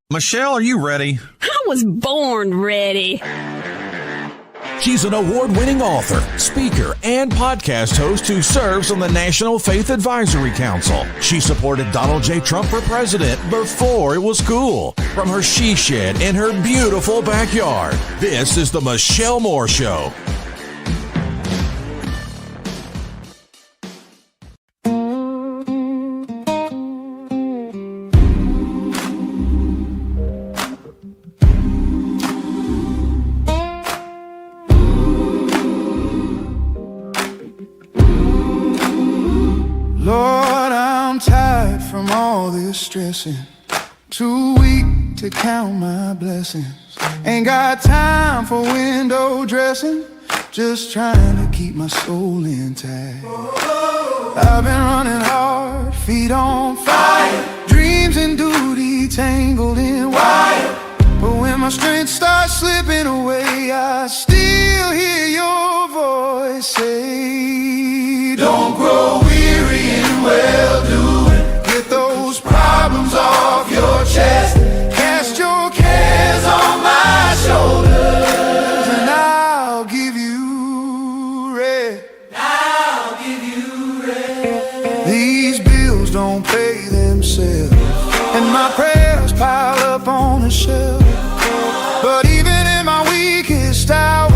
Michelle, are you ready? I was born ready. She's an award-winning author, speaker, and podcast host who serves on the National Faith Advisory Council. She supported Donald J. Trump for president before it was cool, from her she shed in her beautiful backyard. This is the Michelle Moore Show. Stressing, too weak to count my blessings. Ain't got time for window dressing, just trying to keep my soul intact. I've been running hard, feet on fire, dreams and duty tangled in wire. But when my strength starts slipping away, I still hear your voice say, don't grow weary in well-doing. Get those problems off your chest. Cast your cares on my shoulders, and I'll give you rest. I'll give you rest. These bills don't pay themselves, and my prayers pile up on the shelf. But even in my weakest hour,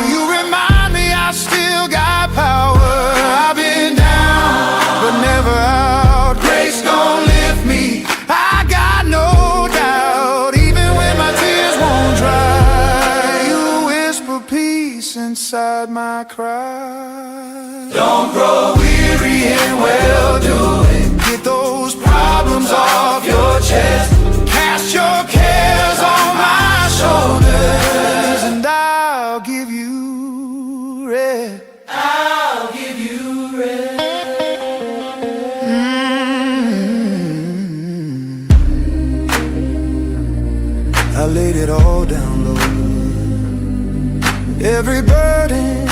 you remind me I still got power. I've been down, but never out. Grace gon' lift me, I got no doubt. Even when my tears won't dry, you whisper peace inside my cry. Don't grow weary in well-doing. Get those problems off your chest. Cast your cares on my shoulders, and I'll give you rest. I'll give you rest. I laid it all down low. Every burden,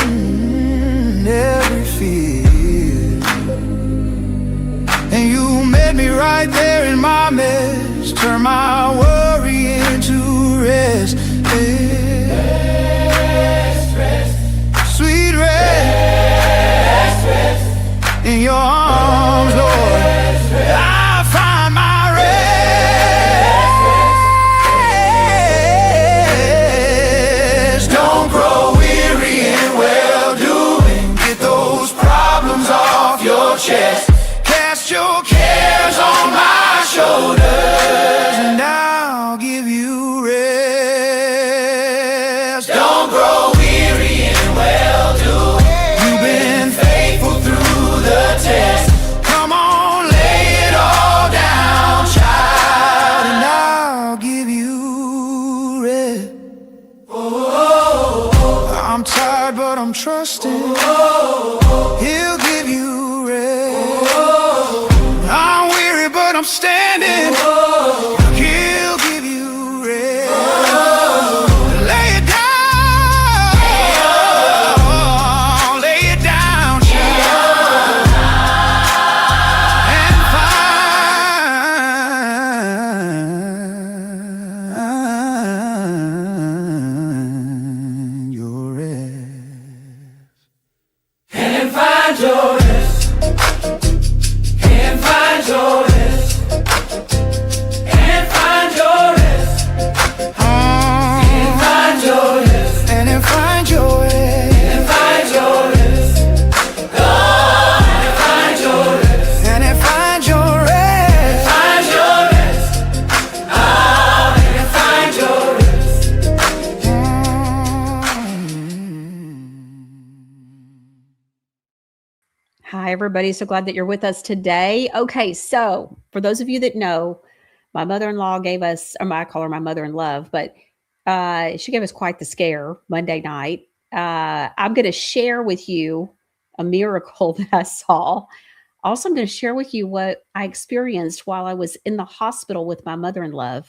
every fear, and you met me right there in my mess. Turn my worry into rest. Rest, rest. Sweet rest, rest. In your arms, Lord, I find my rest. Don't grow weary in well-doing. Get those problems off your chest. Cast your cares on my shoulders, and I'll give you rest. Don't grow weary in well-doing. You've been faithful through the test. Come on, lay it all down, child, and I'll give you rest. I'm tired, but I'm trusting. He'll give you rest. I'm weary, but I'm standing. He'll give you rest. Lay it down. Lay it down, child, and find your rest. And find your rest. And find your rest. And find your rest. And find your rest. And then find your rest. And find your rest. Oh, and find your rest. And then find your rest. Find your rest. Oh, and then find your rest. Hi, everybody. So glad that you're with us today. Okay, so for those of you that know, my mother-in-law gave us, I call her my mother-in-love, but she gave us quite the scare Monday night. I'm going to share with you a miracle that I saw. Also, I'm going to share with you what I experienced while I was in the hospital with my mother-in-law.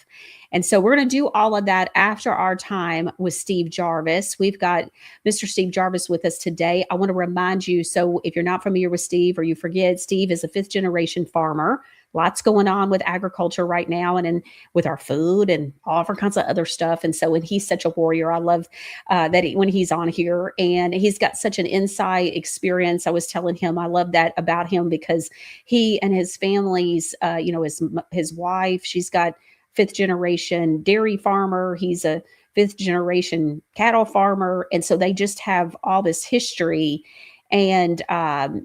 And so we're going to do all of that after our time with Steve Jarvis. We've got Mr. Steve Jarvis with us today. I want to remind you, so if you're not familiar with Steve or you forget, Steve is a fifth-generation farmer lots going on with agriculture right now and with our food and all kinds of other stuff. And so, and he's such a warrior. I love that when he's on here, and he's got such an insight experience. I was telling him I love that about him because he and his family's, his wife, she's got fifth generation dairy farmer. He's a fifth generation cattle farmer. And so they just have all this history, and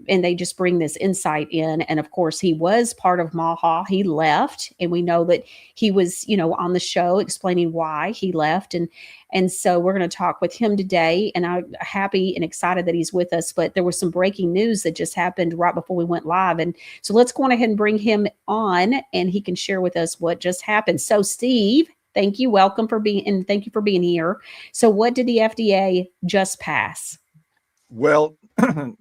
they just bring this insight in. And of course, he was part of Maha. He left, and we know that he was, on the show explaining why he left. And so we're going to talk with him today, and I'm happy and excited that he's with us. But there was some breaking news that just happened right before we went live. And so let's go on ahead and bring him on, and he can share with us what just happened. So Steve, thank you. Thank you for being here. So what did the FDA just pass? Well,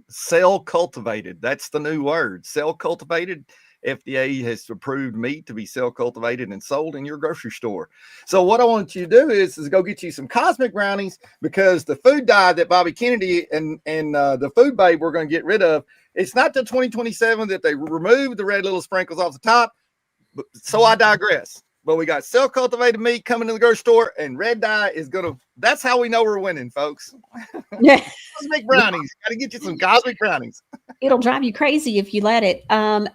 cell cultivated. That's the new word. Cell cultivated. FDA has approved meat to be cell cultivated and sold in your grocery store. So what I want you to do is go get you some cosmic brownies, because the food dye that Bobby Kennedy and the food babe we're going to get rid of, it's not till 2027 that they remove the red little sprinkles off the top. So I digress. But we got cell cultivated meat coming to the grocery store, and red dye is that's how we know we're winning, folks. Yeah. Cosmic brownies. Got to get you some cosmic brownies. It'll drive you crazy if you let it.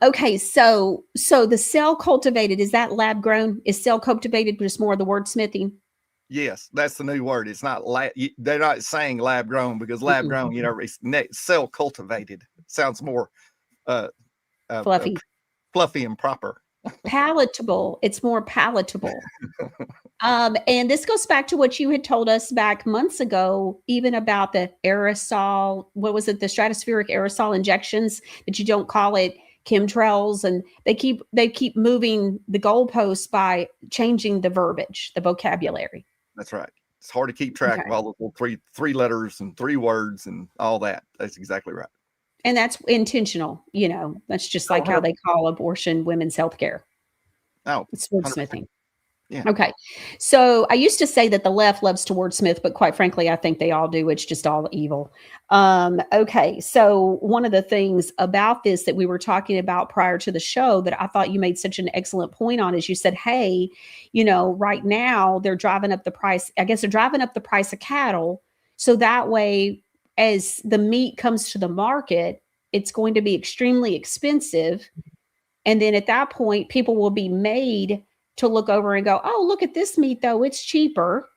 Okay. So the cell cultivated, is that lab grown? Is cell cultivated just more of the wordsmithing? Yes, that's the new word. It's not they're not saying lab grown, because lab grown, it's cell cultivated. It sounds more Fluffy. Fluffy and proper. Palatable. It's more palatable. And this goes back to what you had told us back months ago, even about the aerosol, what was it? The stratospheric aerosol injections, that you don't call it chemtrails. And they keep moving the goalposts by changing the verbiage, the vocabulary. That's right. It's hard to keep track of all the three letters and 3 words and all that. That's exactly right. And that's intentional. That's just like how they call abortion women's health care. Oh, it's wordsmithing. Yeah. Okay. So I used to say that the left loves to wordsmith, but quite frankly, I think they all do. It's just all evil. Okay. So one of the things about this that we were talking about prior to the show that I thought you made such an excellent point on is you said, hey, right now they're driving up the price. I guess they're driving up the price of cattle. So that way, as the meat comes to the market, it's going to be extremely expensive. And then at that point, people will be made to look over and go, oh, look at this meat, though. It's cheaper.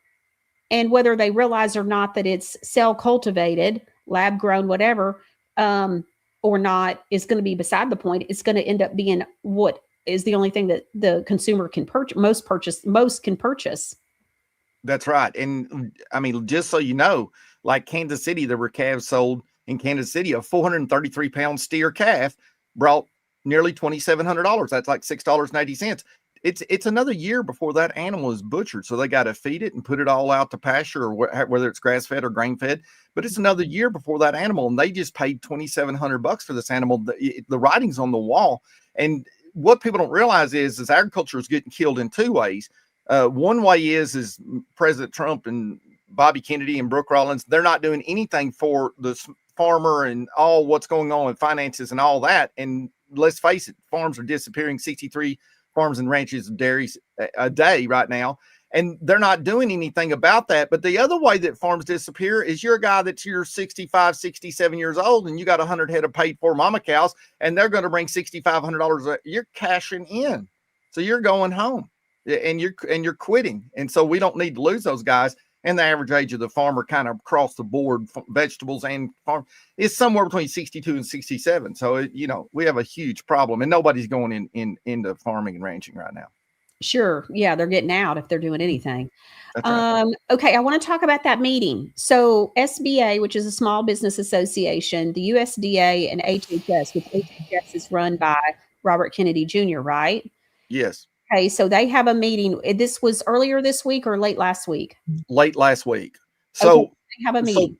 And whether they realize or not that it's cell cultivated, lab grown, whatever, or not, is going to be beside the point. It's going to end up being what is the only thing that the consumer can purchase, most can purchase. That's right. And I mean, just so you know, like Kansas City, there were calves sold in Kansas City. A 433-pound steer calf brought nearly $2,700. That's like $6.80. It's another year before that animal is butchered. So they got to feed it and put it all out to pasture, or whether it's grass fed or grain fed. But it's another year before that animal, and they just paid $2,700 for this animal. The writing's on the wall. And what people don't realize is agriculture is getting killed in 2 ways. One way is President Trump and Bobby Kennedy and Brooke Rollins, they're not doing anything for the farmer and all what's going on with finances and all that. And let's face it, farms are disappearing, 63 farms and ranches and dairies a day right now. And they're not doing anything about that. But the other way that farms disappear is you're a guy that's 65, 67 years old, and you got 100 head of paid for mama cows, and they're going to bring $6,500. You're cashing in. So you're going home and you're quitting. And so we don't need to lose those guys. And the average age of the farmer kind of across the board, vegetables and farm, is somewhere between 62 and 67. So, we have a huge problem, and nobody's going into farming and ranching right now. Sure. Yeah, they're getting out if they're doing anything. That's right. Okay, I want to talk about that meeting. So SBA, which is a small business association, the USDA, and HHS, which HHS is run by Robert Kennedy Jr., right? Yes. Okay, so they have a meeting. This was earlier this week or late last week? Late last week. So they have a meeting.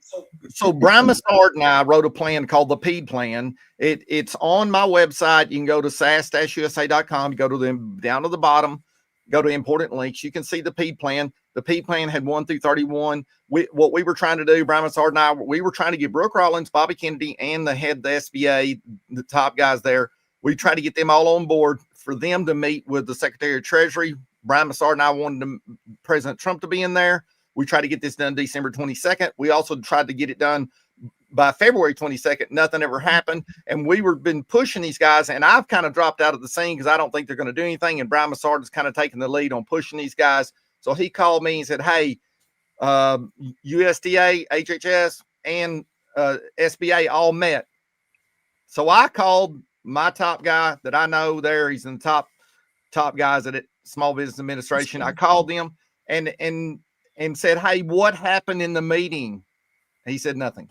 So Brian Massard and I wrote a plan called the PED plan. It's on my website. You can go to sas-usa.com, go to them down to the bottom, go to important links. You can see the PED plan. The PED plan had 1 through 31. What we were trying to do, Brian Massard and I, we were trying to get Brooke Rollins, Bobby Kennedy, and the head of the SBA, the top guys there. We tried to get them all on board for them to meet with the Secretary of Treasury. Brian Massard and I wanted President Trump to be in there. We tried to get this done December 22nd. We also tried to get it done by February 22nd. Nothing ever happened. And we were been pushing these guys, and I've kind of dropped out of the scene because I don't think they're going to do anything. And Brian Massard is kind of taking the lead on pushing these guys. So he called me and said, hey, USDA, HHS, and SBA all met. So I called my top guy that I know there. He's in the top guys at it, Small Business Administration. I called them and said, hey, what happened in the meeting? He said nothing.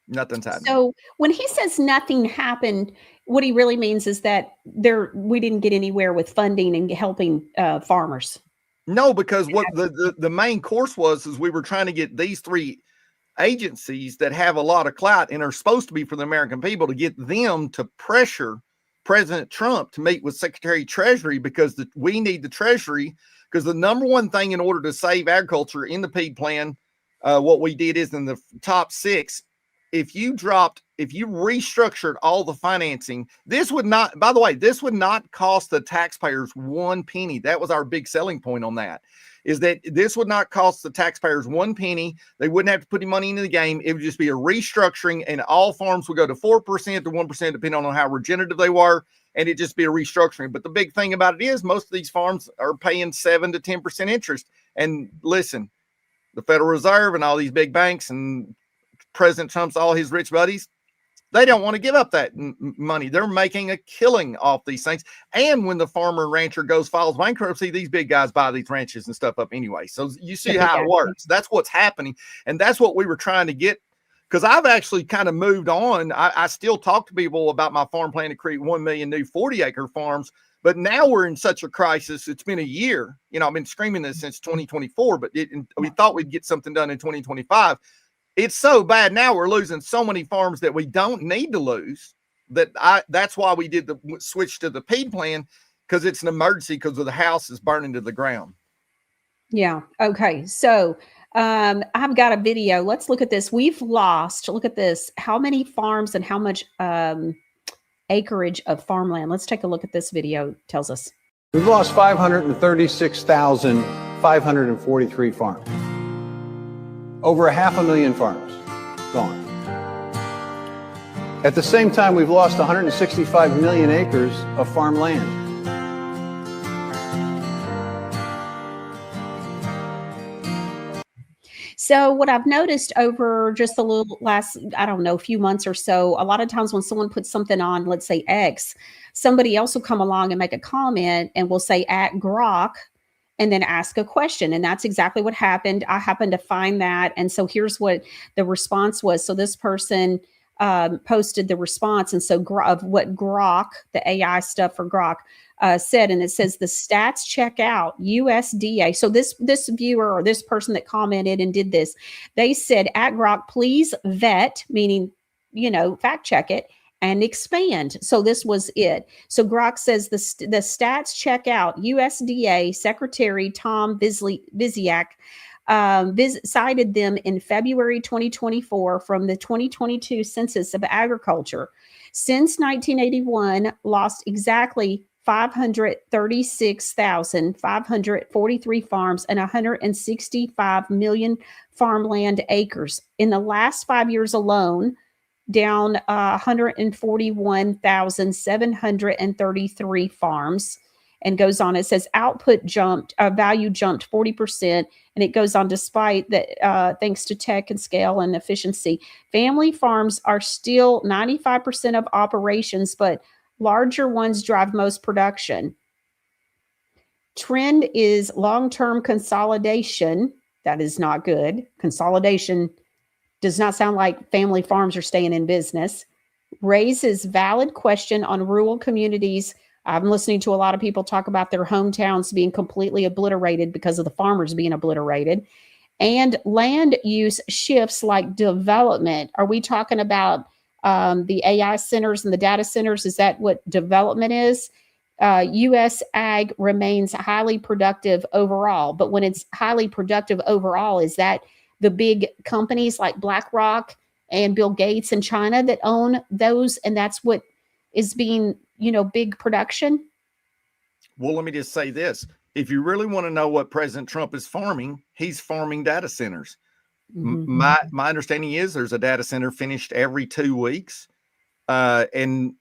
Nothing's happened. So when he says nothing happened, what he really means is that we didn't get anywhere with funding and helping farmers. No, because what the main course is we were trying to get these three agencies that have a lot of clout and are supposed to be for the American people to get them to pressure President Trump to meet with Secretary of Treasury, because we need the Treasury, because the number one thing in order to save agriculture in the PED plan, what we did is in the top 6, if you restructured all the financing, this would not cost the taxpayers one penny. That was our big selling point on that, is that this would not cost the taxpayers one penny. They wouldn't have to put any money into the game. It would just be a restructuring, and all farms would go to 4% to 1%, depending on how regenerative they were. And it'd just be a restructuring. But the big thing about it is most of these farms are paying 7 to 10% interest. And listen, the Federal Reserve and all these big banks and President Trump's, all his rich buddies, they don't want to give up that money. They're making a killing off these things. And when the farmer and rancher files bankruptcy, these big guys buy these ranches and stuff up anyway. So you see how it works. That's what's happening. And that's what we were trying to get. Because I've actually kind of moved on. I still talk to people about my farm plan to create 1 million new 40-acre farms. But now we're in such a crisis. It's been a year. I've been screaming this since 2024, but we thought we'd get something done in 2025. It's so bad now, we're losing so many farms that we don't need to lose. That's why we did the switch to the PED plan, because it's an emergency because of the house is burning to the ground. Yeah. Okay. So I've got a video. Let's look at this. We've lost, look at this, how many farms and how much acreage of farmland. Let's take a look at this video. It tells us. We've lost 536,543 farms. Over 500,000 farms gone. At the same time, we've lost 165 million acres of farmland. So what I've noticed over just the last, few months or so, a lot of times when someone puts something on, let's say X, somebody else will come along and make a comment and will say @Grok, and then ask a question. And that's exactly what happened. I happened to find that. And so here's what the response was. So this person posted the response. And so of what Grok, the AI stuff for Grok, said, and it says the stats check out USDA. So this viewer or this person that commented and did this, they said @Grok, please vet, meaning, fact check it and expand. So this was it. So Grok says the stats check out. USDA Secretary Tom Visiak cited them in February 2024 from the 2022 Census of Agriculture. Since 1981, lost exactly 536,543 farms and 165 million farmland acres. In the last 5 years alone, down 141,733 farms, and goes on. It says output value jumped 40%, and it goes on despite that, thanks to tech and scale and efficiency. Family farms are still 95% of operations, but larger ones drive most production. Trend is long-term consolidation. That is not good. Consolidation does not sound like family farms are staying in business. Raises valid question on rural communities. I'm listening to a lot of people talk about their hometowns being completely obliterated because of the farmers being obliterated. And land use shifts like development. Are we talking about the AI centers and the data centers? Is that what development is? U.S. ag remains highly productive overall. But when it's highly productive overall, is that the big companies like BlackRock and Bill Gates in China that own those? And that's what is being, big production? Well, let me just say this. If you really want to know what President Trump is farming, he's farming data centers. My understanding is there's a data center finished every 2 weeks. And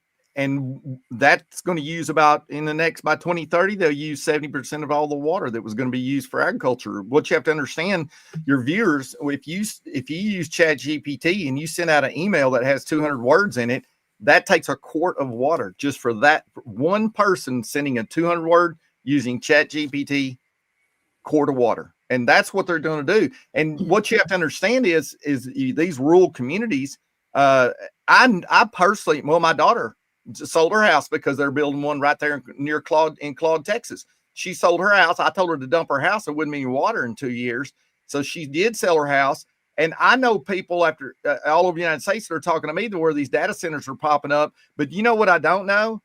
that's going to use by 2030, they'll use 70% of all the water that was going to be used for agriculture. What you have to understand, your viewers, if you use ChatGPT and you send out an email that has 200 words in it, that takes a quart of water just for that one person sending a 200 word using ChatGPT, quart of water. And that's what they're going to do. And what you have to understand is these rural communities, I personally, my daughter sold her house because they're building one right there near Claude, Texas. She sold her house. I told her to dump her house. There wouldn't be any water in 2 years. So she did sell her house. And I know people after all over the United States that are talking to me where these data centers are popping up. But you know what I don't know?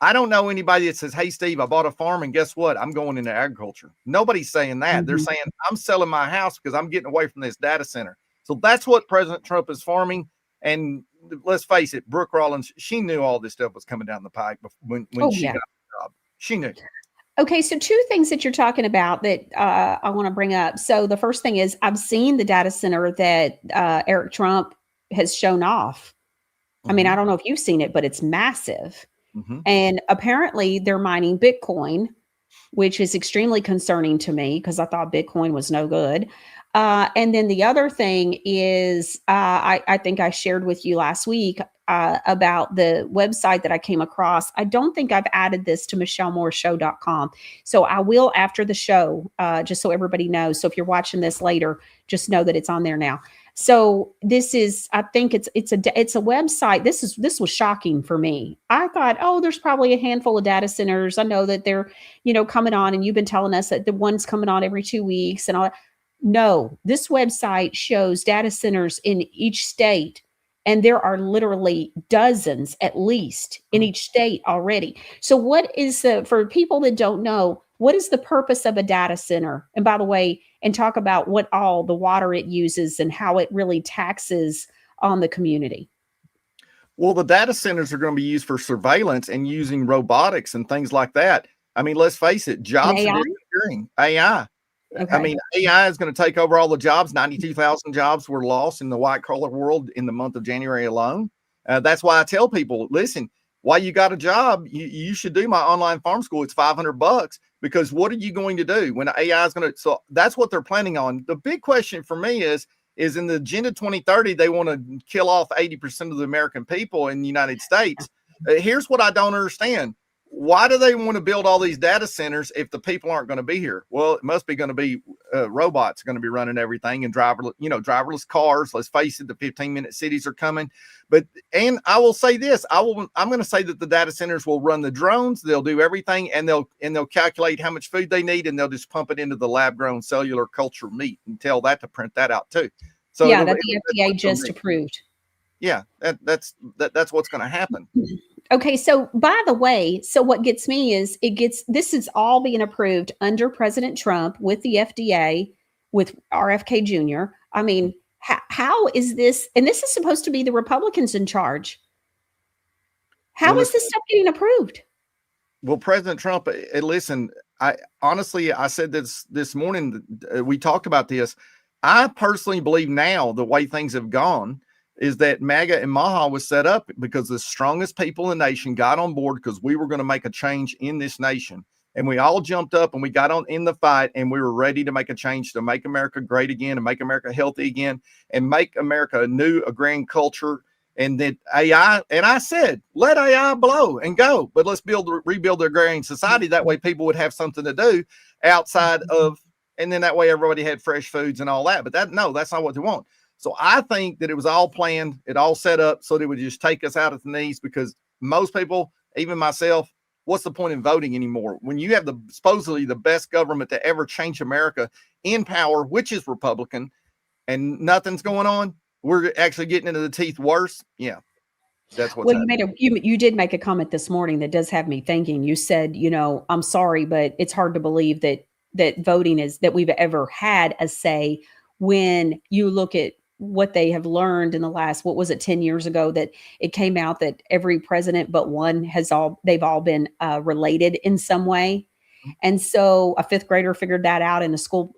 I don't know anybody that says, hey, Steve, I bought a farm and guess what? I'm going into agriculture. Nobody's saying that. They're saying I'm selling my house because I'm getting away from this data center. So that's what President Trump is farming. And let's face it, Brooke Rollins, she knew all this stuff was coming down the pike when she got the job. She knew. Okay, so 2 things that you're talking about that I want to bring up. So the first thing is I've seen the data center that Eric Trump has shown off. I mean, I don't know if you've seen it, but it's massive. And apparently they're mining Bitcoin, which is extremely concerning to me because I thought Bitcoin was no good. And then the other thing is I think I shared with you last week about the website that I came across. I don't think I've added this to michellemooreshow.com. So I will after the show, just so everybody knows. So if you're watching this later, just know that it's on there now. So this is, I think it's a website. This was shocking for me. I thought, oh, there's probably a handful of data centers. I know that they're, coming on, and you've been telling us that the one's coming on every 2 weeks and all that. No, this website shows data centers in each state, and there are literally dozens at least in each state already. So what is for people that don't know, what is the purpose of a data center? And by the way, and talk about what all the water it uses and how it really taxes on the community. Well, the data centers are going to be used for surveillance and using robotics and things like that. I mean, let's face it, jobs are disappearing. AI. Okay. I mean, AI is going to take over all the jobs. 92,000 jobs were lost in the white collar world in the month of January alone. That's why I tell people, listen, while you got a job, you should do my online farm school. It's $500 because what are you going to do when AI is going to? So that's what they're planning on. The big question for me is in the Agenda 2030, they want to kill off 80% of the American people in the United States. Here's what I don't understand. Why do they want to build all these data centers if the people aren't going to be here? Well, it must be going to be robots going to be running everything and driverless cars. Let's face it, the 15-minute cities are coming. And I will say this, I'm going to say that the data centers will run the drones. They'll do everything, and they'll calculate how much food they need, and they'll just pump it into the lab-grown cellular culture meat and tell that to print that out too. So yeah, that the FDA just approved. Yeah, that's what's going to happen. Okay, so by the way, so what gets me is this is all being approved under President Trump with the FDA, with RFK Jr. I mean, how is this? And this is supposed to be the Republicans in charge. How is this stuff getting approved? Well, President Trump, listen, I said this morning, we talked about this. I personally believe now the way things have gone is that MAGA and MAHA was set up because the strongest people in the nation got on board because we were going to make a change in this nation. And we all jumped up and we got on in the fight, and we were ready to make a change to make America great again and make America healthy again and make America a new agrarian culture. And that AI, and I said, let AI blow and go, but let's rebuild the agrarian society. That way people would have something to do outside of, and then that way everybody had fresh foods and all that. But that's not what they want. So I think that it was all planned, it all set up so that it would just take us out at the knees, because most people, even myself, what's the point in voting anymore? When you have supposedly the best government to ever change America in power, which is Republican, and nothing's going on, we're actually getting into the teeth worse. Yeah, that's what's happening. You did make a comment this morning that does have me thinking. You said, I'm sorry, but it's hard to believe that voting is that we've ever had a say when you look at what they have learned in the last, what was it, 10 years ago, that it came out that every president but one they've all been related in some way. And so a fifth grader figured that out in a school,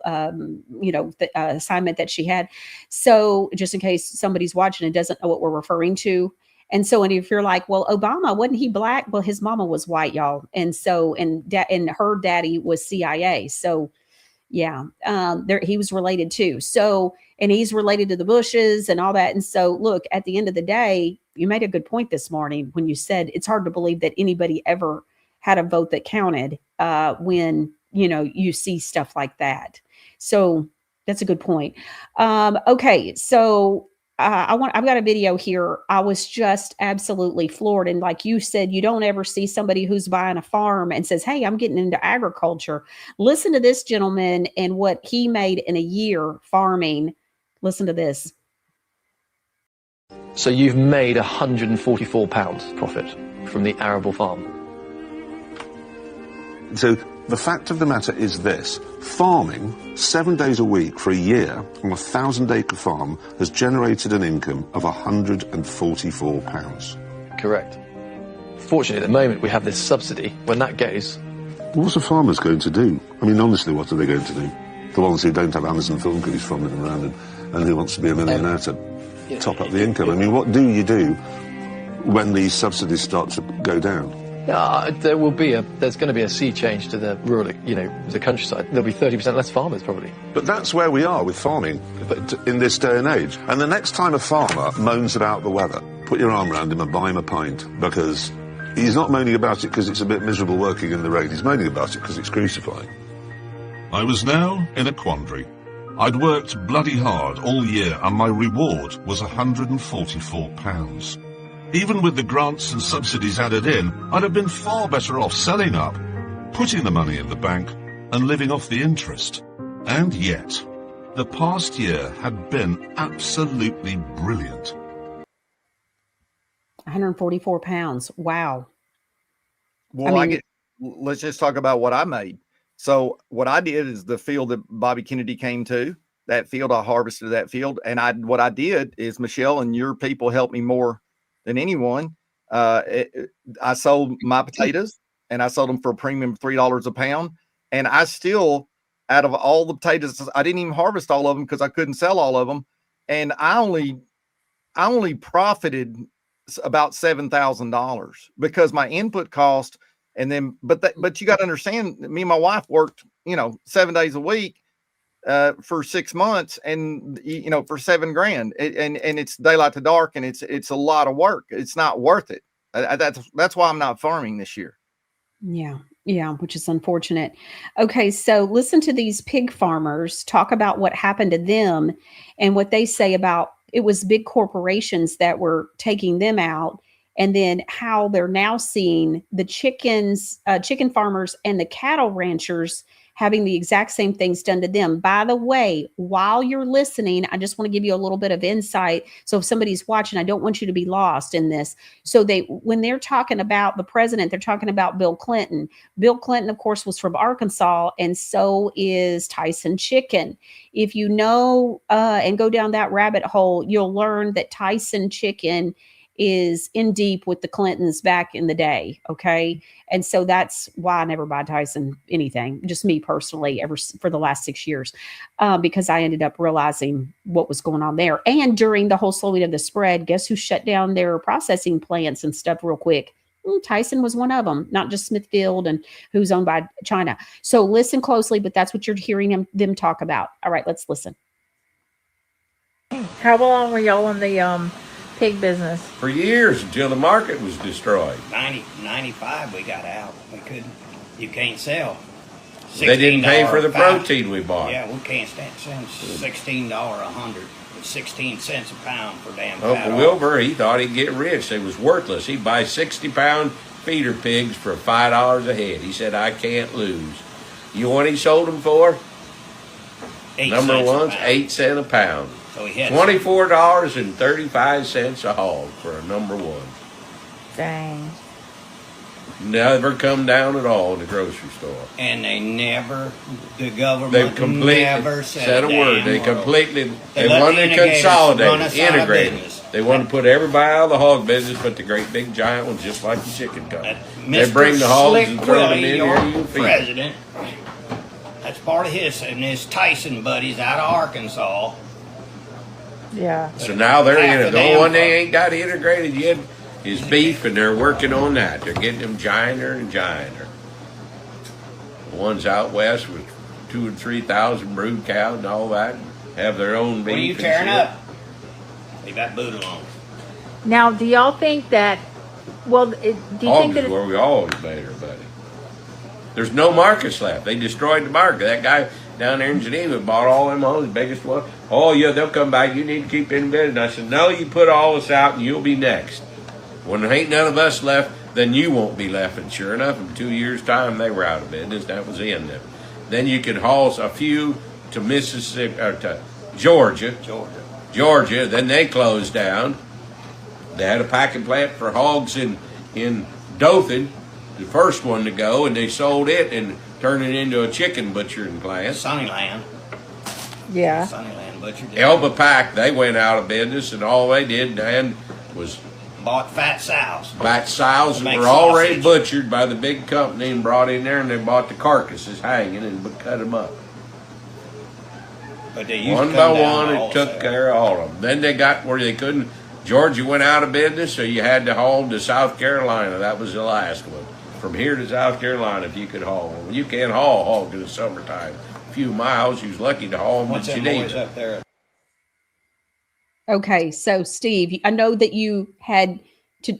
assignment that she had. So just in case somebody's watching and doesn't know what we're referring to. And so, and if you're like, well, Obama, wasn't he black? Well, his mama was white, y'all. And so, and her daddy was CIA. So yeah, he was related too. So, and he's related to the Bushes and all that. And so look, at the end of the day, you made a good point this morning when you said it's hard to believe that anybody ever had a vote that counted when, you see stuff like that. So that's a good point. Okay. So I've got a video here. I was just absolutely floored. And like you said, you don't ever see somebody who's buying a farm and says, hey, I'm getting into agriculture. Listen to this gentleman and what he made in a year farming. Listen to this. So you've made £144 profit from the arable farm. So the fact of the matter is this: farming 7 days a week for a year on a 1,000-acre farm has generated an income of £144. Correct. Fortunately, at the moment, we have this subsidy. When that goes... What's the farmers going to do? I mean, honestly, what are they going to do? The ones who don't have Amazon phone cookies from them around and who wants to be a millionaire to top up the income. I mean, what do you do when these subsidies start to go down? There's going to be a sea change to the rural, the countryside. There'll be 30% less farmers probably. But that's where we are with farming in this day and age. And the next time a farmer moans about the weather, put your arm around him and buy him a pint, because he's not moaning about it because it's a bit miserable working in the rain. He's moaning about it because it's crucifying. I was now in a quandary. I'd worked bloody hard all year and my reward was £144. Even with the grants and subsidies added in, I'd have been far better off selling up, putting the money in the bank and living off the interest. And yet, the past year had been absolutely brilliant. £144. Wow. Well, let's just talk about what I made. So what I did is the field that Bobby Kennedy came to, that field, I harvested that field. And what I did is, Michelle, and your people helped me more than anyone. I sold my potatoes and I sold them for a premium of $3 a pound. And I still, out of all the potatoes, I didn't even harvest all of them because I couldn't sell all of them. And I only profited about $7,000 because my input cost. And then, but you got to understand, me and my wife worked, 7 days a week for 6 months, and for $7,000, and it's daylight to dark, and it's a lot of work. It's not worth it. That's why I'm not farming this year. Yeah, which is unfortunate. Okay, so listen to these pig farmers talk about what happened to them and what they say about it was big corporations that were taking them out. And then how they're now seeing the chicken farmers and the cattle ranchers having the exact same things done to them. By the way, while you're listening, I just want to give you a little bit of insight. So if somebody's watching, I don't want you to be lost in this. So when they're talking about the president, they're talking about Bill Clinton. Bill Clinton, of course, was from Arkansas, and so is Tyson Chicken. If you know and go down that rabbit hole, you'll learn that Tyson Chicken is in deep with the Clintons back in the day. Okay. And so that's why I never buy Tyson anything, just me personally, for the last 6 years, because I ended up realizing what was going on there. And during the whole slowing of the spread, guess who shut down their processing plants and stuff real quick? Tyson was one of them, not just Smithfield, and who's owned by China. So listen closely, but that's what you're hearing them talk about. All right, let's listen. How long were y'all in the pig business? For years, until the market was destroyed. 95 we got out. We couldn't, you can't sell. They didn't pay for the protein we bought. Yeah, we can't stand $16 $100. It's 16 cents a pound for damn Oh, fat. Wilbur, he thought he'd get rich. It was worthless. He'd buy 60-pound feeder pigs for $5 a head. He said, I can't lose. You know what he sold them for? 8 Number cents one's a pound. 8 cents a pound. So he had $24.35 a hog for a number one. Dang. never come down at all in the grocery store. And the government They've completely never said a word. They completely, they let want the to indicators run consolidate, us out of integrate business. it. They want to put everybody out of the hog business, but the great big giant ones, just like the chicken company. They Mr. bring the hogs Slick and throw them Willie, in your here, you feed them. president, that's part of his Tyson buddies out of Arkansas. Yeah. So now they're Half in a it. The damn only one they farm. ain't got integrated yet is beef, and they're working on that. They're getting them gianter and gianter. The ones out west with 2,000 and 3,000 brood cows and all that have their own beef. What are you and tearing shit. up? Leave that boot alone. Now, do y'all think that? Well, do you think Hogs that? is where we always made our money. There's no markets left. They destroyed the market. That guy down there in Geneva bought all them hogs, biggest one. Oh yeah, they'll come back. You need to keep in business. And I said, no, you put all this out and you'll be next. When there ain't none of us left, then you won't be left. And sure enough, in 2 years' time, they were out of business. That was the end of it. Then you could haul a few to Mississippi or to Georgia. Then they closed down. They had a packing plant for hogs in Dothan, the first one to go, and they sold it and turned it into a chicken butchering plant. Sunnyland. Yeah. Sunnyland butchered it. Elba Pack, they went out of business, and all they did then was Bought fat sows. bought sows that Make were already sausage. butchered by the big company and brought in there, and they bought the carcasses hanging and cut them up. But they used One to by come down one, it also. took care of all of them. Then they got where they couldn't. Georgia went out of business, so you had to haul to South Carolina. That was the last one. From here to South Carolina, if you could haul them. You can't haul hogs in the summertime. A few miles, you was lucky to haul them, What's but you them need boys them. up there? Okay, so Steve, I know that you had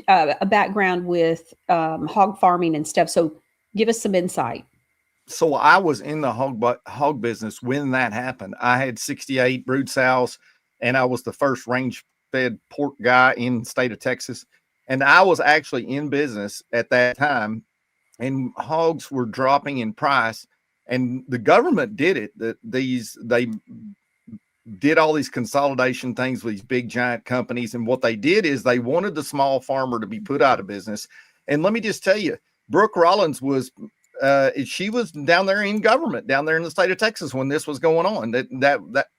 a background with hog farming and stuff. So give us some insight. So I was in the hog business when that happened. I had 68 brood sows, and I was the first range-fed pork guy in the state of Texas. And I was actually in business at that time, and hogs were dropping in price. And the government did it. They did all these consolidation things with these big giant companies. And what they did is they wanted the small farmer to be put out of business. And let me just tell you, Brooke Rollins was she was down there in government, down there in the state of Texas when this was going on.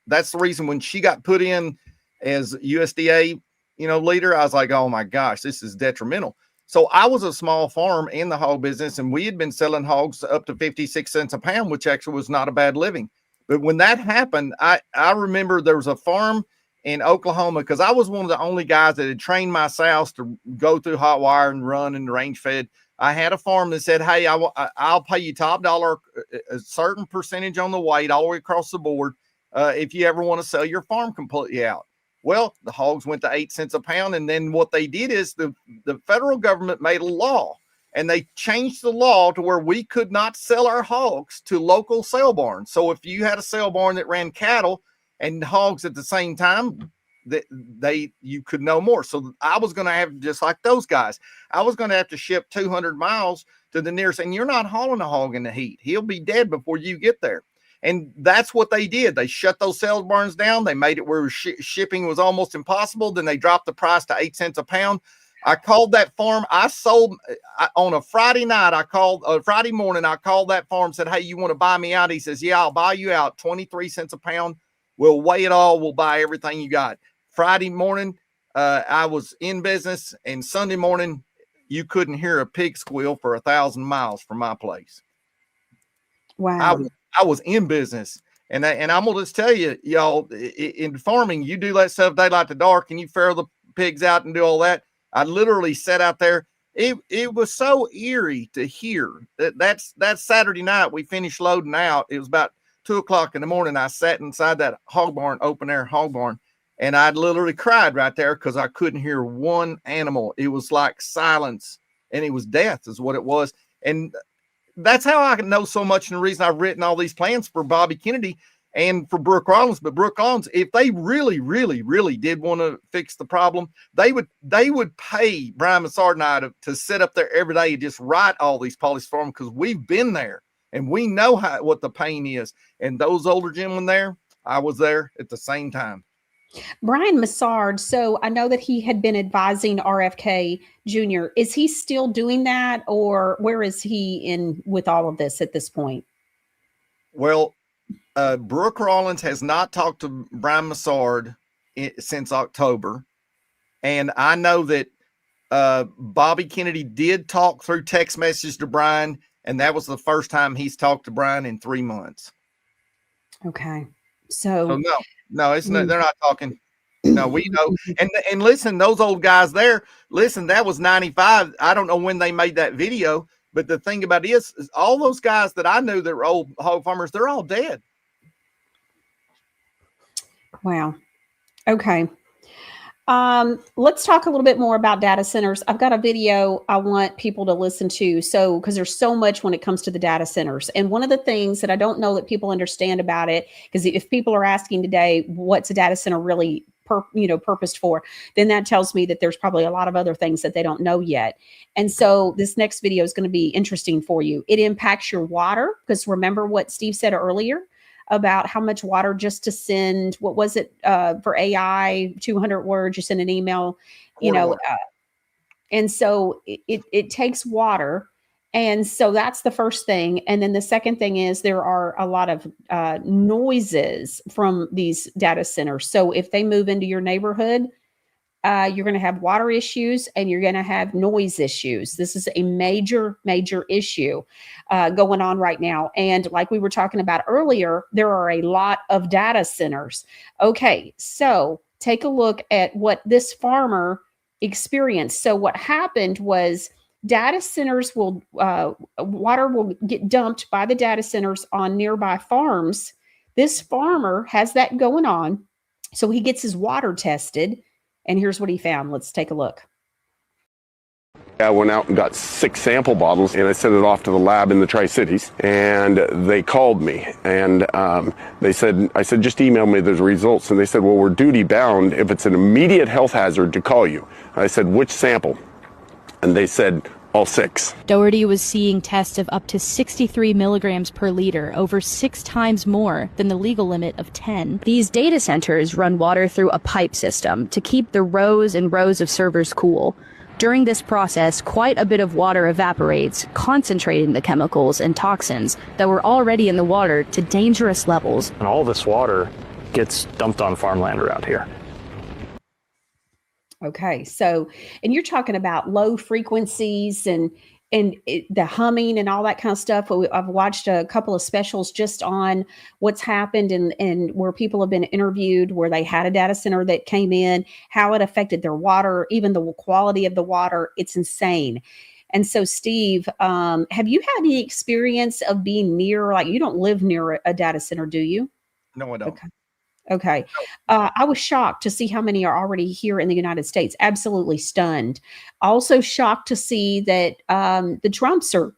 That's the reason when she got put in as USDA, leader, I was like, oh my gosh, this is detrimental. So I was a small farm in the hog business, and we had been selling hogs up to 56 cents a pound, which actually was not a bad living. But when that happened, I remember there was a farm in Oklahoma, because I was one of the only guys that had trained my sows to go through hot wire and run and range fed. I had a farm that said, hey, I'll pay you top dollar, a certain percentage on the weight all the way across the board if you ever want to sell your farm completely out. Well, the hogs went to 8 cents a pound. And then what they did is the federal government made a law, and they changed the law to where we could not sell our hogs to local sale barns. So if you had a sale barn that ran cattle and hogs at the same time, you could no more. So I was going to have, just like those guys, I was going to have to ship 200 miles to the nearest, and you're not hauling a hog in the heat. He'll be dead before you get there. And that's what they did. They shut those sales barns down. They made it where shipping was almost impossible. Then they dropped the price to 8 cents a pound. I called that farm. I sold on a Friday night. Friday morning, I called that farm, said, hey, you want to buy me out? He says, yeah, I'll buy you out 23 cents a pound. We'll weigh it all. We'll buy everything you got. Friday morning, I was in business, and Sunday morning, you couldn't hear a pig squeal for 1,000 miles from my place. Wow. I was in business, and I'm gonna just tell you, y'all, in farming, you do that stuff daylight to dark, and you farrow the pigs out and do all that. I literally sat out there. It was so eerie to hear that's Saturday night. We finished loading out. It was about 2:00 in the morning. I sat inside that hog barn, open air hog barn, and I literally cried right there because I couldn't hear one animal. It was like silence, and it was death is what it was. And that's how I can know so much. And the reason I've written all these plans for Bobby Kennedy and for Brooke Rollins. But Brooke Rollins, if they really, really, really did want to fix the problem, they would pay Brian Massard and I to sit up there every day and just write all these policies for them, because we've been there and we know what the pain is. And those older gentlemen there, I was there at the same time. Brian Massard. So I know that he had been advising RFK Jr. Is he still doing that, or where is he in with all of this at this point? Well, Brooke Rollins has not talked to Brian Massard since October. And I know that Bobby Kennedy did talk through text message to Brian, and that was the first time he's talked to Brian in 3 months. Okay. So no, it's not, they're not talking. No, we know. And listen, those old guys there, listen, that was 95. I don't know when they made that video, but the thing about it is all those guys that I knew that were old hog farmers, they're all dead. Wow. Okay. Let's talk a little bit more about data centers. I've got a video I want people to listen to. So, because there's so much when it comes to the data centers. And one of the things that I don't know that people understand about it, because if people are asking today, what's a data center really purposed for, then that tells me that there's probably a lot of other things that they don't know yet. And so this next video is going to be interesting for you. It impacts your water, because remember what Steve said earlier about how much water just to send, what was it for AI, 200 words, you send an email, and so it takes water. And so that's the first thing. And then the second thing is there are a lot of noises from these data centers. So if they move into your neighborhood, you're going to have water issues and you're going to have noise issues. This is a major, major issue going on right now. And like we were talking about earlier, there are a lot of data centers. Okay, so take a look at what this farmer experienced. So what happened was data centers water will get dumped by the data centers on nearby farms. This farmer has that going on. So he gets his water tested. And here's what he found. Let's take a look. I went out and got 6 sample bottles and I sent it off to the lab in the Tri-Cities, and they called me and I said, just email me the results. And they said, well, we're duty bound if it's an immediate health hazard to call you. And I said, which sample? And they said, all 6. Doherty was seeing tests of up to 63 milligrams per liter, over 6 times more than the legal limit of 10. These data centers run water through a pipe system to keep the rows and rows of servers cool. During this process, quite a bit of water evaporates, concentrating the chemicals and toxins that were already in the water to dangerous levels. And all this water gets dumped on farmland around here. Okay, so, and you're talking about low frequencies and the humming and all that kind of stuff. I've watched a couple of specials just on what's happened and where people have been interviewed, where they had a data center that came in, how it affected their water, even the quality of the water. It's insane. And so, Steve, have you had any experience of being near, like you don't live near a data center, do you? No, I don't. Okay. I was shocked to see how many are already here in the United States. Absolutely stunned. Also shocked to see that the Trumps are,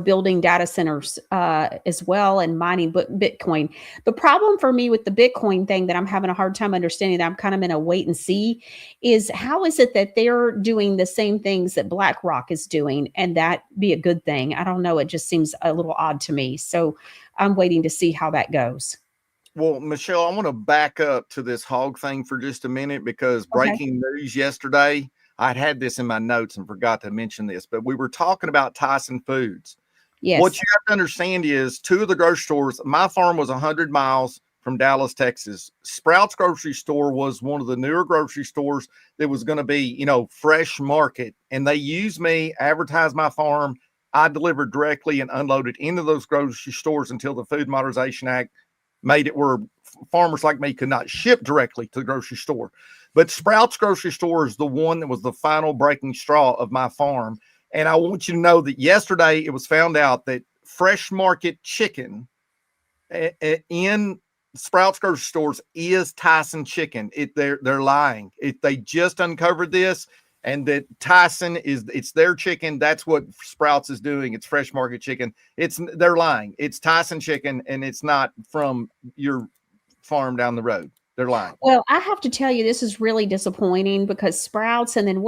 building data centers as well and mining Bitcoin. The problem for me with the Bitcoin thing that I'm having a hard time understanding, that I'm kind of in a wait and see, is how is it that they're doing the same things that BlackRock is doing and that be a good thing? I don't know. It just seems a little odd to me. So I'm waiting to see how that goes. Well, Michelle, I want to back up to this hog thing for just a minute, because breaking news yesterday, I'd had this in my notes and forgot to mention this, but we were talking about Tyson Foods. Yes. What you have to understand is 2 of the grocery stores, my farm was 100 miles from Dallas, Texas. Sprouts grocery store was one of the newer grocery stores that was going to be, fresh market. And they used me, advertised my farm. I delivered directly and unloaded into those grocery stores until the Food Modernization Act made it where farmers like me could not ship directly to the grocery store. But Sprouts grocery store is the one that was the final breaking straw of my farm. And I want you to know that yesterday it was found out that fresh market chicken in Sprouts grocery stores is Tyson chicken. They're lying. They just uncovered this, and that Tyson it's their chicken. That's what Sprouts is doing. It's fresh market chicken. They're lying. It's Tyson chicken, and it's not from your farm down the road. They're lying. Well, I have to tell you, this is really disappointing, because Sprouts, and then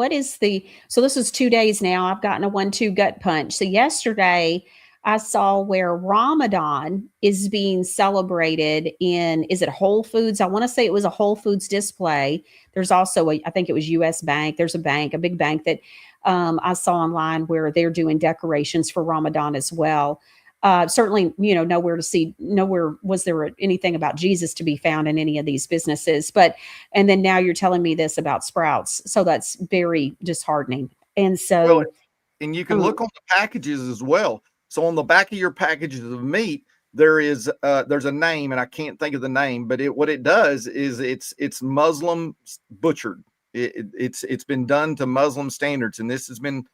so this is 2 days now, I've gotten a 1-2 gut punch. So yesterday, I saw where Ramadan is being celebrated in, is it Whole Foods? I want to say it was a Whole Foods display. There's also I think it was US Bank. There's a bank, a big bank that I saw online where they're doing decorations for Ramadan as well. Certainly, nowhere was there anything about Jesus to be found in any of these businesses. And then now you're telling me this about Sprouts. So that's very disheartening. And so, well, and you can look on the packages as well. So on the back of your packages of meat, there's a name, and I can't think of the name, but what it does is it's Muslim butchered. It's been done to Muslim standards, and this has been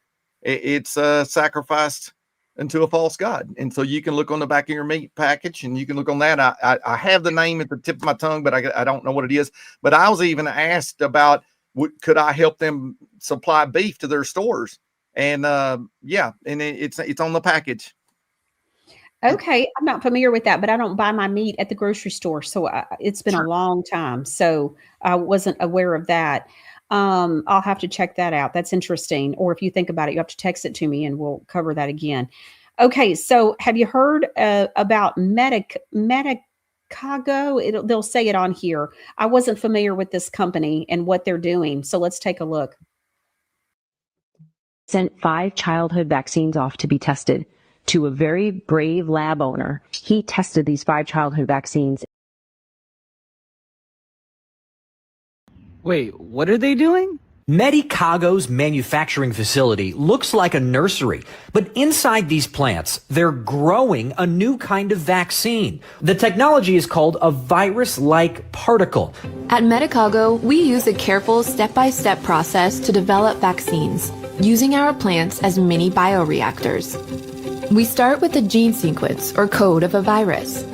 sacrificed unto a false god. And so you can look on the back of your meat package, and you can look on that. I have the name at the tip of my tongue, but I don't know what it is. But I was even asked about could I help them supply beef to their stores, and yeah, and it's on the package. Okay, I'm not familiar with that, but I don't buy my meat at the grocery store, so it's been a long time, so I wasn't aware of that. I'll have to check that out. That's interesting. Or if you think about it, you have to text it to me, and we'll cover that again. Okay, so have you heard about Medicago? They'll say it on here. I wasn't familiar with this company and what they're doing, so let's take a look. Sent 5 childhood vaccines off to be tested. To a very brave lab owner, he tested these 5 childhood vaccines. Wait, what are they doing? Medicago's manufacturing facility looks like a nursery, but inside these plants, they're growing a new kind of vaccine. The technology is called a virus-like particle. At Medicago, we use a careful step-by-step process to develop vaccines, using our plants as mini bioreactors. We start with the gene sequence or code of a virus.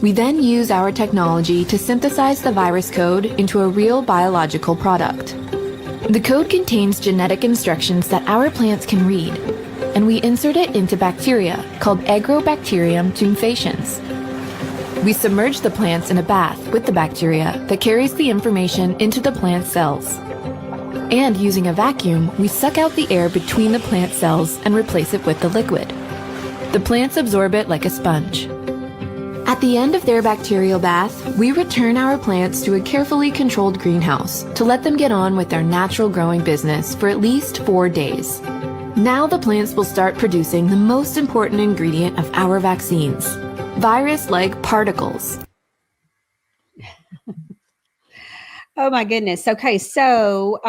We then use our technology to synthesize the virus code into a real biological product. The code contains genetic instructions that our plants can read, and we insert it into bacteria called Agrobacterium tumefaciens. We submerge the plants in a bath with the bacteria that carries the information into the plant cells. And using a vacuum, we suck out the air between the plant cells and replace it with the liquid. The plants absorb it like a sponge. At the end of their bacterial bath, we return our plants to a carefully controlled greenhouse to let them get on with their natural growing business for at least 4 days. Now the plants will start producing the most important ingredient of our vaccines, virus-like particles. Oh my goodness. Okay, so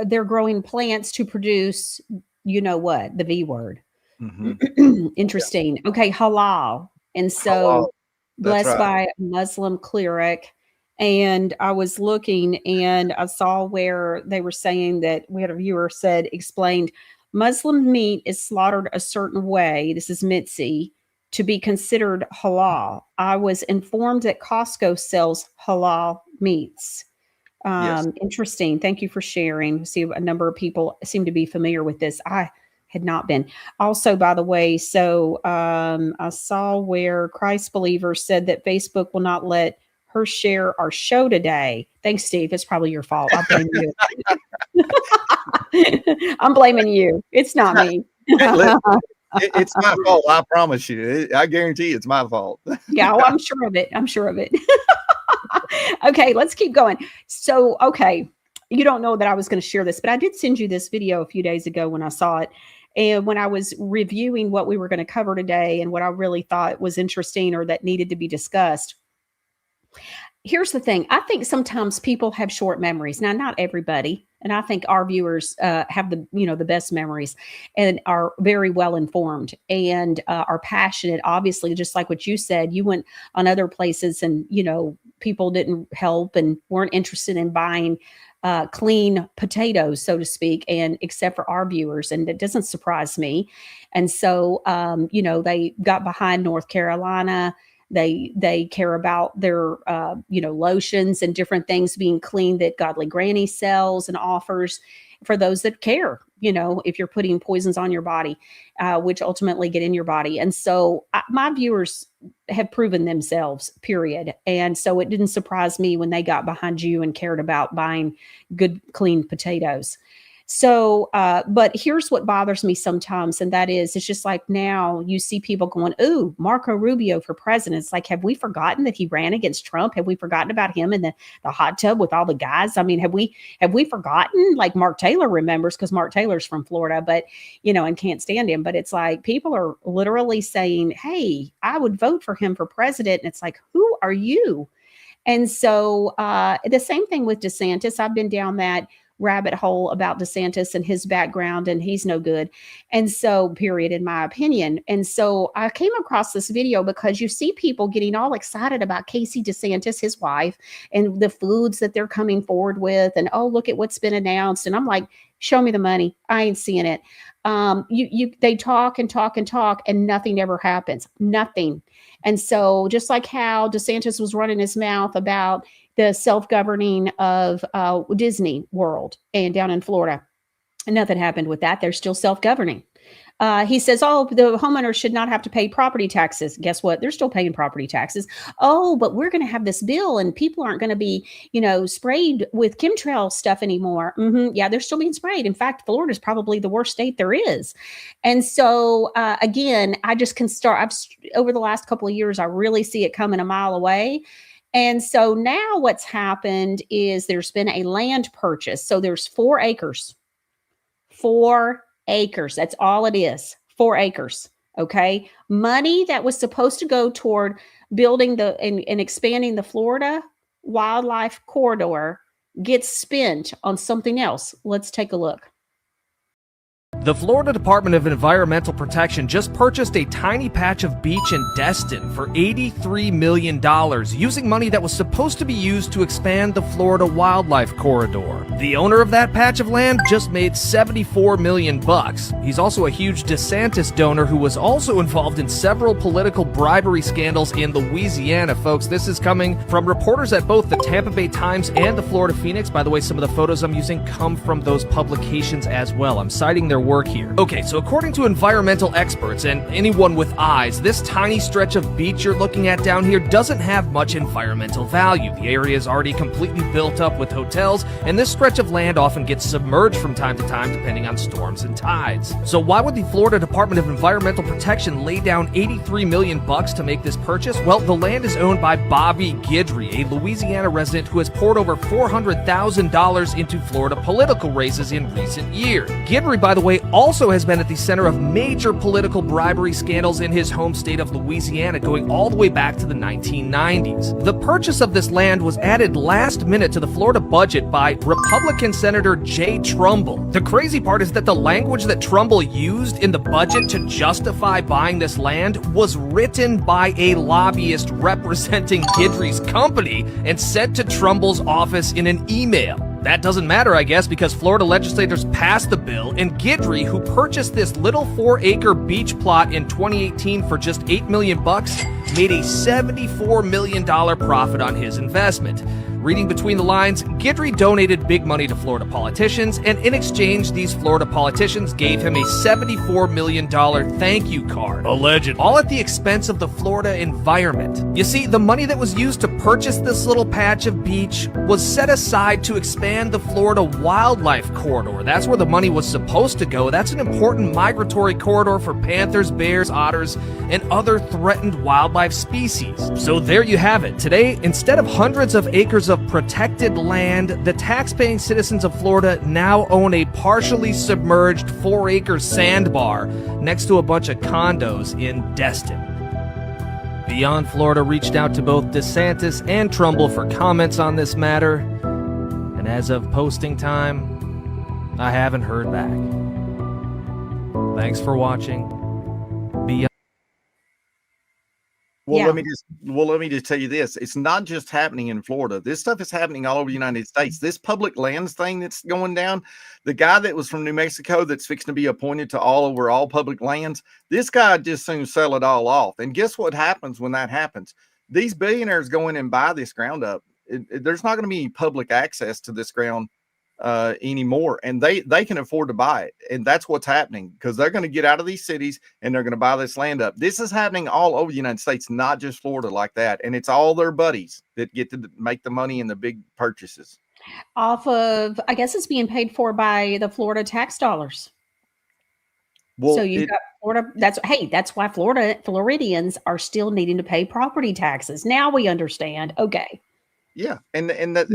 they're growing plants to produce, you know what, the V word. Mm-hmm. Interesting. Yeah. Okay, halal. And so blessed by a Muslim cleric. And I was looking and I saw where they were saying that we had a viewer explained Muslim meat is slaughtered a certain way. This is Mitzi to be considered halal. I was informed that Costco sells halal meats. Yes. Interesting. Thank you for sharing. See, a number of people seem to be familiar with this. I had not been. Also, by the way, so I saw where Christ Believers said that Facebook will not let her share our show today. Thanks, Steve. It's probably your fault. I blame you. I'm blaming you. It's not me. It's my fault. I promise you. I guarantee it's my fault. Yeah, well, I'm sure of it. I'm sure of it. Okay, let's keep going. So, okay, you don't know that I was going to share this, but I did send you this video a few days ago when I saw it. And when I was reviewing what we were going to cover today and what I really thought was interesting or that needed to be discussed. Here's the thing. I think sometimes people have short memories. Now, not everybody. And I think our viewers have the best memories and are very well informed and are passionate. Obviously, just like what you said, you went on other places and, people didn't help and weren't interested in buying clean potatoes, so to speak, and except for our viewers. And it doesn't surprise me. And so, they got behind North Carolina. They care about their, lotions and different things being clean that Godly Granny sells and offers for those that care, if you're putting poisons on your body, which ultimately get in your body. And so my viewers have proven themselves, period. And so it didn't surprise me when they got behind you and cared about buying good, clean potatoes. So, but here's what bothers me sometimes, and that is, it's just like now you see people going, "Ooh, Marco Rubio for president." It's like, have we forgotten that he ran against Trump? Have we forgotten about him in the hot tub with all the guys? I mean, have we forgotten? Like Mark Taylor remembers, because Mark Taylor's from Florida, but and can't stand him. But it's like people are literally saying, "Hey, I would vote for him for president," and it's like, who are you? And so the same thing with DeSantis. I've been down that rabbit hole about DeSantis and his background, and he's no good. And so, period, in my opinion. And so I came across this video because you see people getting all excited about Casey DeSantis, his wife, and the foods that they're coming forward with. And, oh, look at what's been announced. And I'm like, show me the money. I ain't seeing it. They talk and talk and talk, and nothing ever happens. Nothing. And so just like how DeSantis was running his mouth about the self-governing of Disney World and down in Florida, and nothing happened with that. They're still self-governing. He says, oh, the homeowners should not have to pay property taxes. Guess what? They're still paying property taxes. Oh, but we're going to have this bill and people aren't going to be, sprayed with chemtrail stuff anymore. Yeah, they're still being sprayed. In fact, Florida is probably the worst state there is. And so, again, I just can start. Over the last couple of years, I really see it coming a mile away. And so now what's happened is there's been a land purchase. So there's 4 acres. 4 acres. That's all it is. 4 acres. Okay. Money that was supposed to go toward building and expanding the Florida wildlife corridor gets spent on something else. Let's take a look. The Florida Department of Environmental Protection just purchased a tiny patch of beach in Destin for $83 million, using money that was supposed to be used to expand the Florida Wildlife Corridor. The owner of that patch of land just made $74 million. He's also a huge DeSantis donor who was also involved in several political bribery scandals in Louisiana, folks. This is coming from reporters at both the Tampa Bay Times and the Florida Phoenix. By the way, some of the photos I'm using come from those publications as well. I'm citing their work here. Okay, so according to environmental experts and anyone with eyes, this tiny stretch of beach you're looking at down here doesn't have much environmental value. The area is already completely built up with hotels, and this stretch of land often gets submerged from time to time depending on storms and tides. So why would the Florida Department of Environmental Protection lay down $83 million to make this purchase? Well, the land is owned by Bobby Guidry, a Louisiana resident who has poured over $400,000 into Florida political races in recent years. Guidry, by the way, also has been at the center of major political bribery scandals in his home state of Louisiana, going all the way back to the 1990s. The purchase of this land was added last minute to the Florida budget by Republican Senator Jay Trumbull. The crazy part is that the language that Trumbull used in the budget to justify buying this land was written by a lobbyist representing Guidry's company and sent to Trumbull's office in an email. That doesn't matter, I guess, because Florida legislators passed the bill, and Guidry, who purchased this little 4-acre beach plot in 2018 for just $8 million, made a $74 million profit on his investment. Reading between the lines, Guidry donated big money to Florida politicians, and in exchange, these Florida politicians gave him a $74 million thank you card. Alleged. All at the expense of the Florida environment. You see, the money that was used to purchase this little patch of beach was set aside to expand the Florida Wildlife Corridor. That's where the money was supposed to go. That's an important migratory corridor for panthers, bears, otters, and other threatened wildlife species. So there you have it. Today, instead of hundreds of acres of protected land, the tax-paying citizens of Florida now own a partially submerged 4-acre sandbar next to a bunch of condos in Destin. Beyond Florida reached out to both DeSantis and Trumbull for comments on this matter, and as of posting time, I haven't heard back. Thanks for watching. Well, let me just tell you this. It's not just happening in Florida. This stuff is happening all over the United States. This public lands thing that's going down, the guy that was from New Mexico that's fixing to be appointed to all public lands, this guy just soon sell it all off. And guess what happens when that happens? These billionaires go in and buy this ground up. There's not going to be any public access to this ground anymore, and they can afford to buy it. And that's what's happening, because they're going to get out of these cities and they're going to buy this land up. This is happening all over the United States, not just Florida like that. And it's all their buddies that get to make the money and the big purchases. Off of, I guess it's being paid for by the Florida tax dollars. Well, So you've got Florida. That's why Floridians are still needing to pay property taxes. Now we understand. Okay. yeah, and that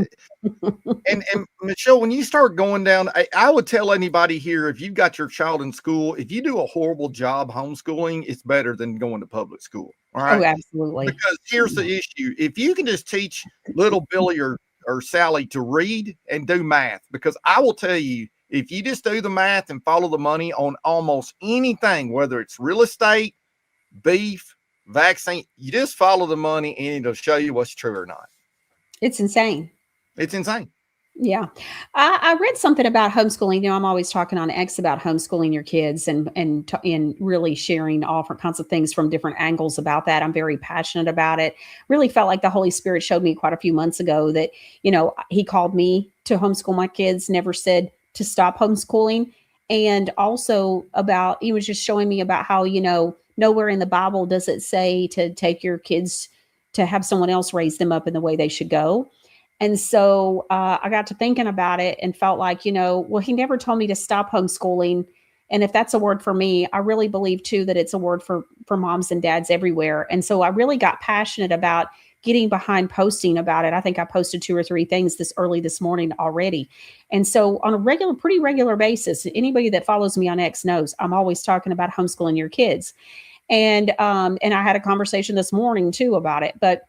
and Michelle, when you start going down, I would tell anybody here, if you've got your child in school, if you do a horrible job homeschooling, it's better than going to public school. All right. Oh, absolutely. Because here's the issue. If you can just teach little Billy or Sally to read and do math, because I will tell you, if you just do the math and follow the money on almost anything, whether it's real estate, beef, vaccine, you just follow the money and it'll show you what's true or not. It's insane. It's insane. Yeah. I read something about homeschooling. You know, I'm always talking on X about homeschooling your kids and really sharing all different kinds of things from different angles about that. I'm very passionate about it. Really felt like the Holy Spirit showed me quite a few months ago that, you know, he called me to homeschool my kids, never said to stop homeschooling. And also about, he was just showing me about how, you know, nowhere in the Bible does it say to take your kids to have someone else raise them up in the way they should go. And so I got to thinking about it and felt like, you know, well, he never told me to stop homeschooling. And if that's a word for me, I really believe too that it's a word for moms and dads everywhere. And so I really got passionate about getting behind posting about it. I think I posted 2 or 3 things this morning already. And so on a pretty regular basis, anybody that follows me on X knows I'm always talking about homeschooling your kids. And I had a conversation this morning too about it. But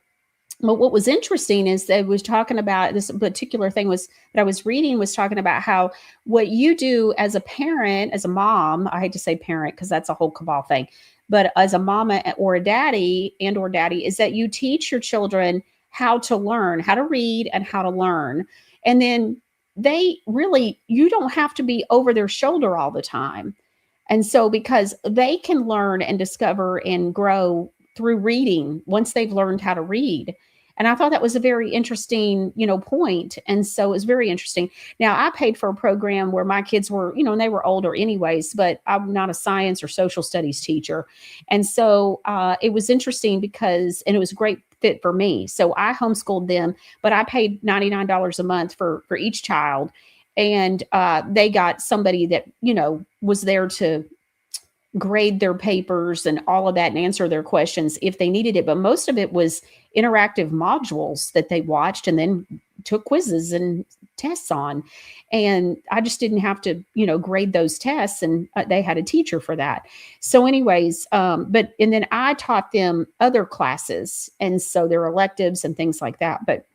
what was interesting is that it was talking about this particular thing was that I was reading was talking about how what you do as a parent, as a mom, I hate to say parent because that's a whole cabal thing, but as a mama or a daddy is that you teach your children how to learn, how to read and how to learn. And then you don't have to be over their shoulder all the time. And so because they can learn and discover and grow through reading once they've learned how to read. And I thought that was a very interesting, you know, point. And so it was very interesting. Now I paid for a program where my kids were, you know, and they were older anyways, but I'm not a science or social studies teacher. And so it was interesting because, and it was a great fit for me. So I homeschooled them, but I paid $99 a month for each child. And they got somebody that, you know, was there to grade their papers and all of that and answer their questions if they needed it. But most of it was interactive modules that they watched and then took quizzes and tests on. And I just didn't have to, you know, grade those tests, and they had a teacher for that. So anyways, and then I taught them other classes. And so their electives and things like that. But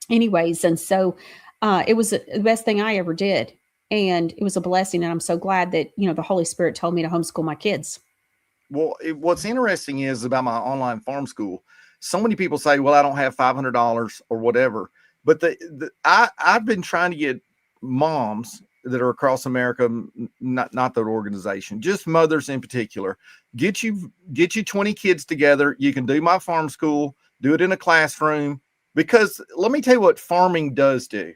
anyways, and so it was the best thing I ever did. And it was a blessing. And I'm so glad that, you know, the Holy Spirit told me to homeschool my kids. Well, what's interesting is about my online farm school. So many people say, well, I don't have $500 or whatever. But I've been trying to get moms that are across America, not that organization, just mothers in particular, get you 20 kids together. You can do my farm school, do it in a classroom, because let me tell you what farming does do.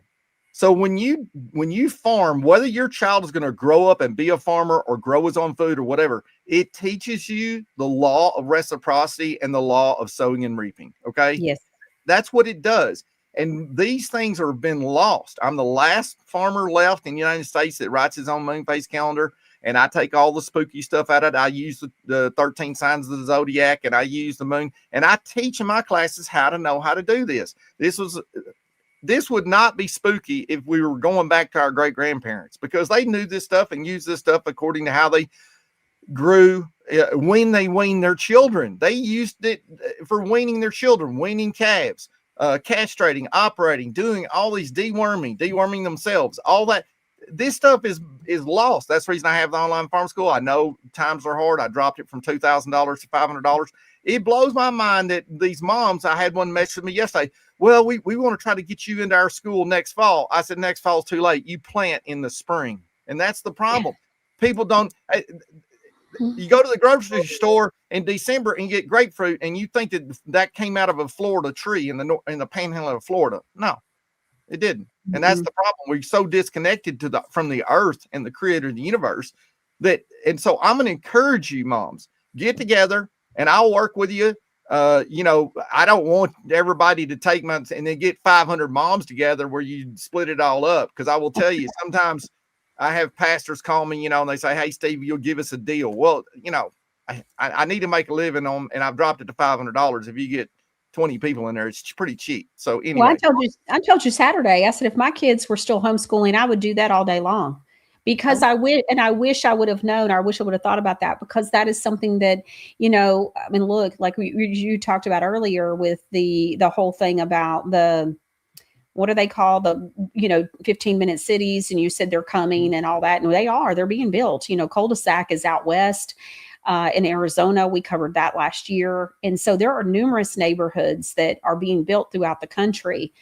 So when you farm, whether your child is going to grow up and be a farmer or grow his own food or whatever, it teaches you the law of reciprocity and the law of sowing and reaping. Okay. Yes. That's what it does. And these things have been lost. I'm the last farmer left in the United States that writes his own moon phase calendar. And I take all the spooky stuff out of it. I use the 13 signs of the zodiac, and I use the moon, and I teach in my classes how to know how to do this. This would not be spooky if we were going back to our great grandparents, because they knew this stuff and used this stuff according to how they grew when they weaned their children. They used it for weaning their children, weaning calves, castrating, operating, doing all these deworming themselves, all that. This stuff is lost. That's the reason I have the online farm school. I know times are hard. I dropped it from $2,000 to $500. It blows my mind that these moms, I had one message me yesterday. Well, we want to try to get you into our school next fall. I said, next fall is too late. You plant in the spring. And that's the problem. People don't, you go to the grocery store in December and get grapefruit, and you think that came out of a Florida tree in the panhandle of Florida. No, it didn't. And that's the problem. We're so disconnected from the earth and the creator of the universe and so I'm going to encourage you, moms, get together and I'll work with you. I don't want everybody to take months and then get 500 moms together where you split it all up. Cause I will tell you, sometimes I have pastors call me, and they say, "Hey, Steve, you'll give us a deal." Well, I need to make a living on, and I've dropped it to $500. If you get 20 people in there, it's pretty cheap. So anyway, well, I told you Saturday, I said, if my kids were still homeschooling, I would do that all day long. Because I wish I would have known, or I wish I would have thought about that, because that is something that, look, like you talked about earlier with the whole thing about what do they call 15-minute cities, and you said they're coming and all that, and they're being built. Cul-de-sac is out west in Arizona. We covered that last year. And so there are numerous neighborhoods that are being built throughout the country.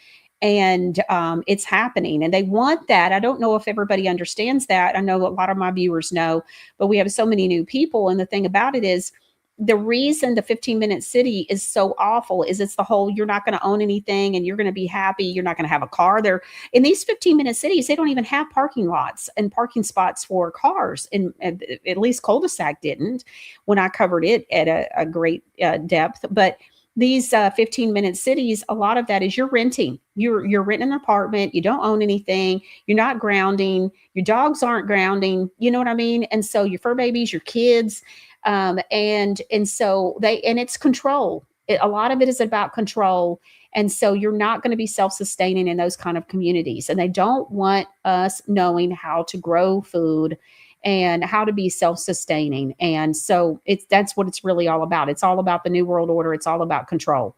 And it's happening, and they want that. I don't know if everybody understands that. I know a lot of my viewers know, but we have so many new people. And the thing about it is, the reason the 15-minute city is so awful is it's the whole, you're not going to own anything and you're going to be happy. You're not going to have a car there. In these 15-minute cities, they don't even have parking lots and parking spots for cars. And at least cul-de-sac didn't when I covered it at a great depth. But these 15-minute cities, a lot of that is you're renting. You're renting an apartment. You don't own anything. You're not grounding. Your dogs aren't grounding. You know what I mean? And so your fur babies, your kids, and so it's control. A lot of it is about control. And so you're not going to be self-sustaining in those kind of communities. And they don't want us knowing how to grow food and how to be self-sustaining. And so that's what it's really all about. It's all about the New World Order. It's all about control.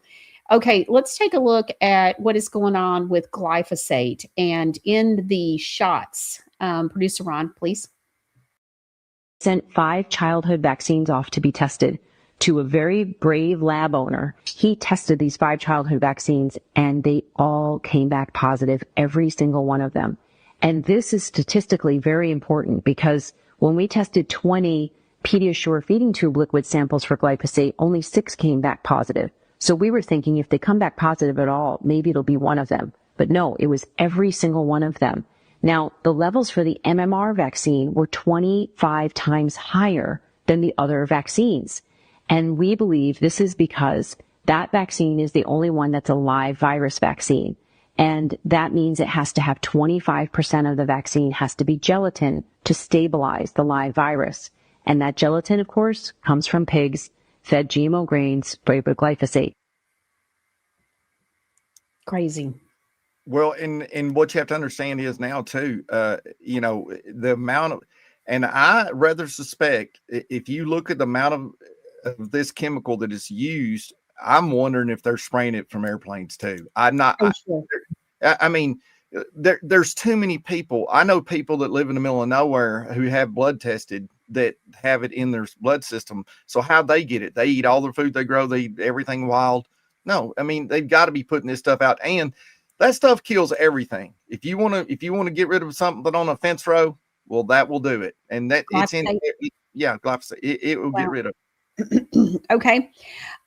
Okay, let's take a look at what is going on with glyphosate and in the shots. Producer Ron, please. Sent 5 childhood vaccines off to be tested to a very brave lab owner. He tested these 5 childhood vaccines and they all came back positive, every single one of them. And this is statistically very important because when we tested 20 PediaSure feeding tube liquid samples for glyphosate, only 6 came back positive. So we were thinking if they come back positive at all, maybe it'll be one of them. But no, it was every single one of them. Now, the levels for the MMR vaccine were 25 times higher than the other vaccines. And we believe this is because that vaccine is the only one that's a live virus vaccine. And that means it has to have 25% of the vaccine has to be gelatin to stabilize the live virus. And that gelatin, of course, comes from pigs fed GMO grains sprayed with glyphosate. Crazy. Well, and what you have to understand is now too, the amount of, and I rather suspect if you look at the amount of this chemical that is used, I'm wondering if they're spraying it from airplanes too. There's too many people. I know people that live in the middle of nowhere who have blood tested that have it in their blood system. So how they get it? They eat all the food they grow. They eat everything wild. No, they've got to be putting this stuff out, and that stuff kills everything. If you want to get rid of something on a fence row, well, that will do it. And that glyphosate. Glyphosate. It will get rid of it. Okay.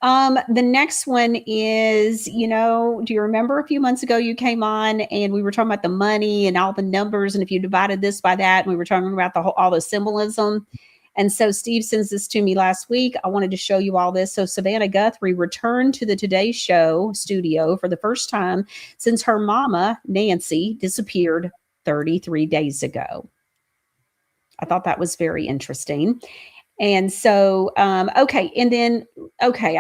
The next one is, do you remember a few months ago you came on and we were talking about the money and all the numbers, and if you divided this by that, and we were talking about all the symbolism. And so Steve sends this to me last week. I wanted to show you all this. So Savannah Guthrie returned to the Today Show studio for the first time since her mama, Nancy, disappeared 33 days ago. I thought that was very interesting. And so, I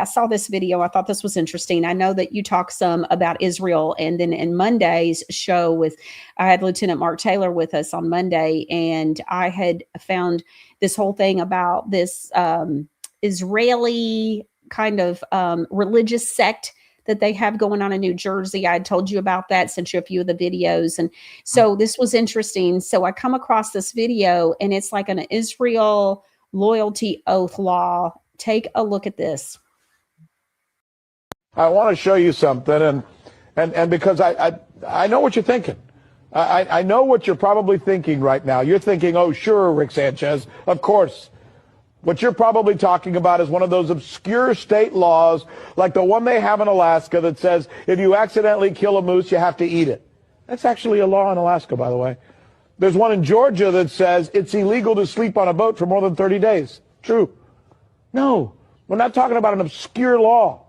saw this video. I thought this was interesting. I know that you talk some about Israel, and then in Monday's show I had Lieutenant Mark Taylor with us on Monday, and I had found this whole thing about this Israeli kind of religious sect that they have going on in New Jersey. I had told you about that, sent you a few of the videos. And so this was interesting. So I come across this video, and it's like an Israel loyalty oath law. Take a look at this. I want to show you something, and because I know what you're thinking. I know what you're probably thinking right now. You're thinking, oh, sure, Rick Sanchez, of course. What you're probably talking about is one of those obscure state laws, like the one they have in Alaska that says if you accidentally kill a moose, you have to eat it. That's actually a law in Alaska, by the way. There's one in Georgia that says it's illegal to sleep on a boat for more than 30 days. True. No, we're not talking about an obscure law.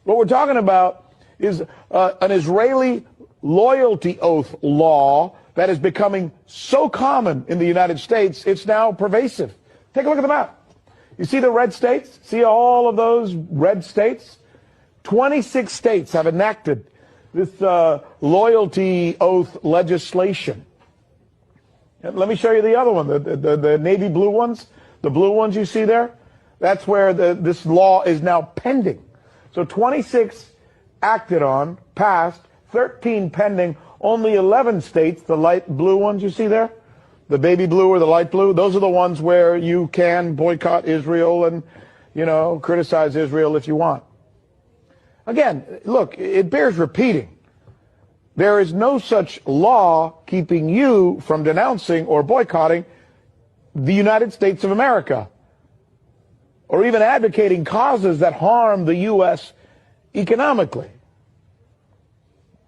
What we're talking about is an Israeli loyalty oath law that is becoming so common in the United States, it's now pervasive. Take a look at the map. You see the red states? See all of those red states? 26 states have enacted this loyalty oath legislation. And let me show you the other one, the navy blue ones. The blue ones you see there? That's where this law is now pending. So 26 acted on, passed, 13 pending, only 11 states, the light blue ones you see there, the baby blue or the light blue, those are the ones where you can boycott Israel and, criticize Israel if you want. Again, look, it bears repeating. There is no such law keeping you from denouncing or boycotting the United States of America, or even advocating causes that harm the U.S. economically.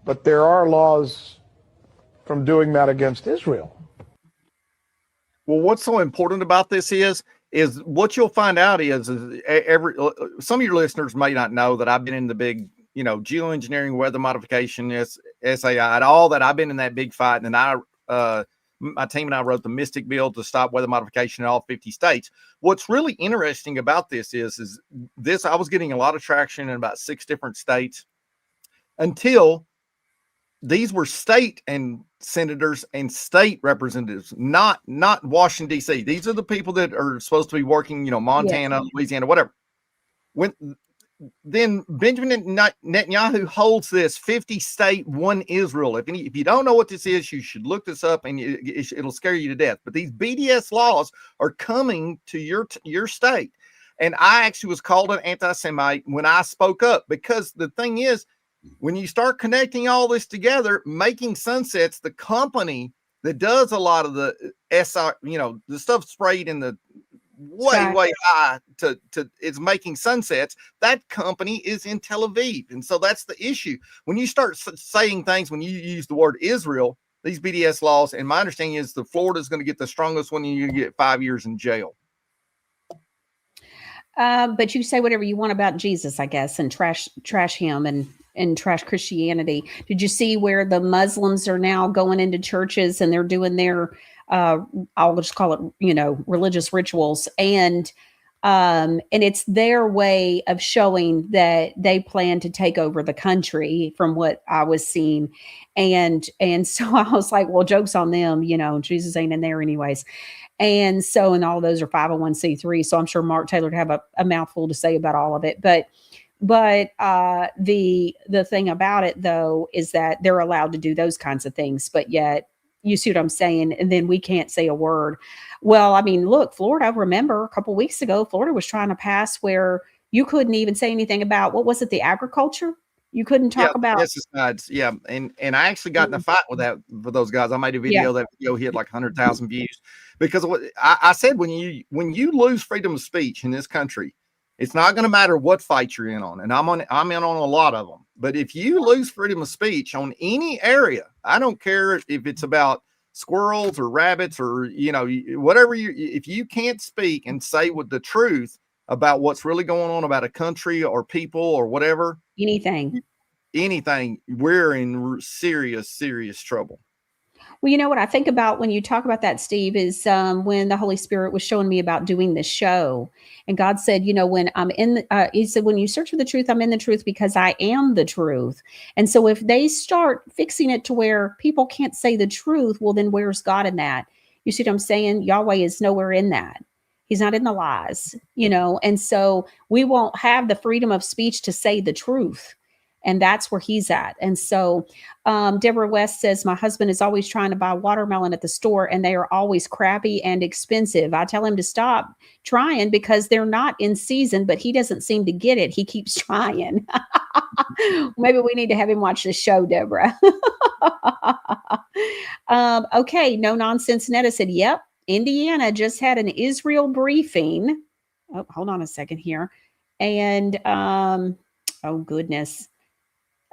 But there are laws from doing that against Israel. Well, what's so important about this is what you'll find out is some of your listeners may not know that I've been in the big, geoengineering, weather modification, SAI, and all that. I've been in that big fight, and my team and I wrote the Mystic Bill to stop weather modification in all 50 states. What's really interesting about this is this, I was getting a lot of traction in about 6 different states until these were state and senators and state representatives, not Washington, D.C. These are the people that are supposed to be working, Montana, Louisiana, whatever. Then Benjamin Netanyahu holds this 50 state, one Israel. If you don't know what this is, you should look this up, and it'll scare you to death. But these BDS laws are coming to your state. And I actually was called an anti-Semite when I spoke up, because the thing is, when you start connecting all this together, Making Sunsets, the company that does a lot of the the stuff sprayed in the way high to it's Making Sunsets, that company is in Tel Aviv. And so that's the issue. When you start saying things, when you use the word Israel, these BDS laws, and my understanding is the Florida is going to get the strongest one, and you get 5 years in jail. But you say whatever you want about Jesus, I guess, and trash him and trash Christianity. Did you see where the Muslims are now going into churches and they're doing their, I'll just call it, religious rituals, and it's their way of showing that they plan to take over the country, from what I was seeing. And so I was like, well, joke's on them, Jesus ain't in there anyways. And all of those are 501c3. So I'm sure Mark Taylor would have a mouthful to say about all of it. But the thing about it, though, is that they're allowed to do those kinds of things, but yet, you see what I'm saying? And then we can't say a word. Well, I mean, look, Florida, remember a couple of weeks ago, Florida was trying to pass where you couldn't even say anything about, what was it, the agriculture? You couldn't talk about pesticides. Yeah. And I actually got in a fight with that for those guys. I made a video, that video hit like 100,000 views, because what I said, when you lose freedom of speech in this country, it's not going to matter what fight you're in on. And I'm in on a lot of them. But if you lose freedom of speech on any area, I don't care if it's about squirrels or rabbits or, whatever if you can't speak and say with the truth about what's really going on about a country or people or whatever, anything, we're in serious trouble. Well, you know what I think about when you talk about that, Steve, is when the Holy Spirit was showing me about doing this show, and God said, when I'm he said, when you search for the truth, I'm in the truth because I am the truth. And so if they start fixing it to where people can't say the truth, well, then where's God in that? You see what I'm saying? Yahweh is nowhere in that. He's not in the lies, and so we won't have the freedom of speech to say the truth. And that's where he's at. And so Deborah West says, my husband is always trying to buy watermelon at the store, and they are always crappy and expensive. I tell him to stop trying because they're not in season, but he doesn't seem to get it. He keeps trying. Maybe we need to have him watch the show, Deborah. Okay. No Nonsense Netta said, yep, Indiana just had an Israel briefing. Oh, hold on a second here. And oh, goodness.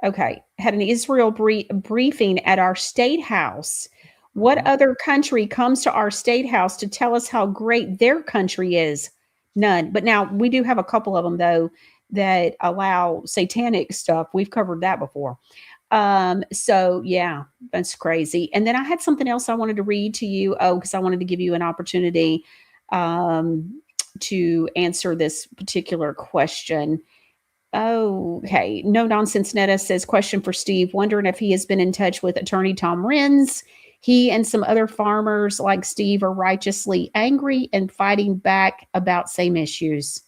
Okay. Had an Israel briefing at our state house. What other country comes to our state house to tell us how great their country is? None. But now we do have a couple of them, though, that allow satanic stuff. We've covered that before. So yeah, that's crazy. And then I had something else I wanted to read to you. Oh, because I wanted to give you an opportunity to answer this particular question. Okay. No Nonsense Netta says, question for Steve, wondering if he has been in touch with attorney Tom Renz. He and some other farmers like Steve are righteously angry and fighting back about same issues.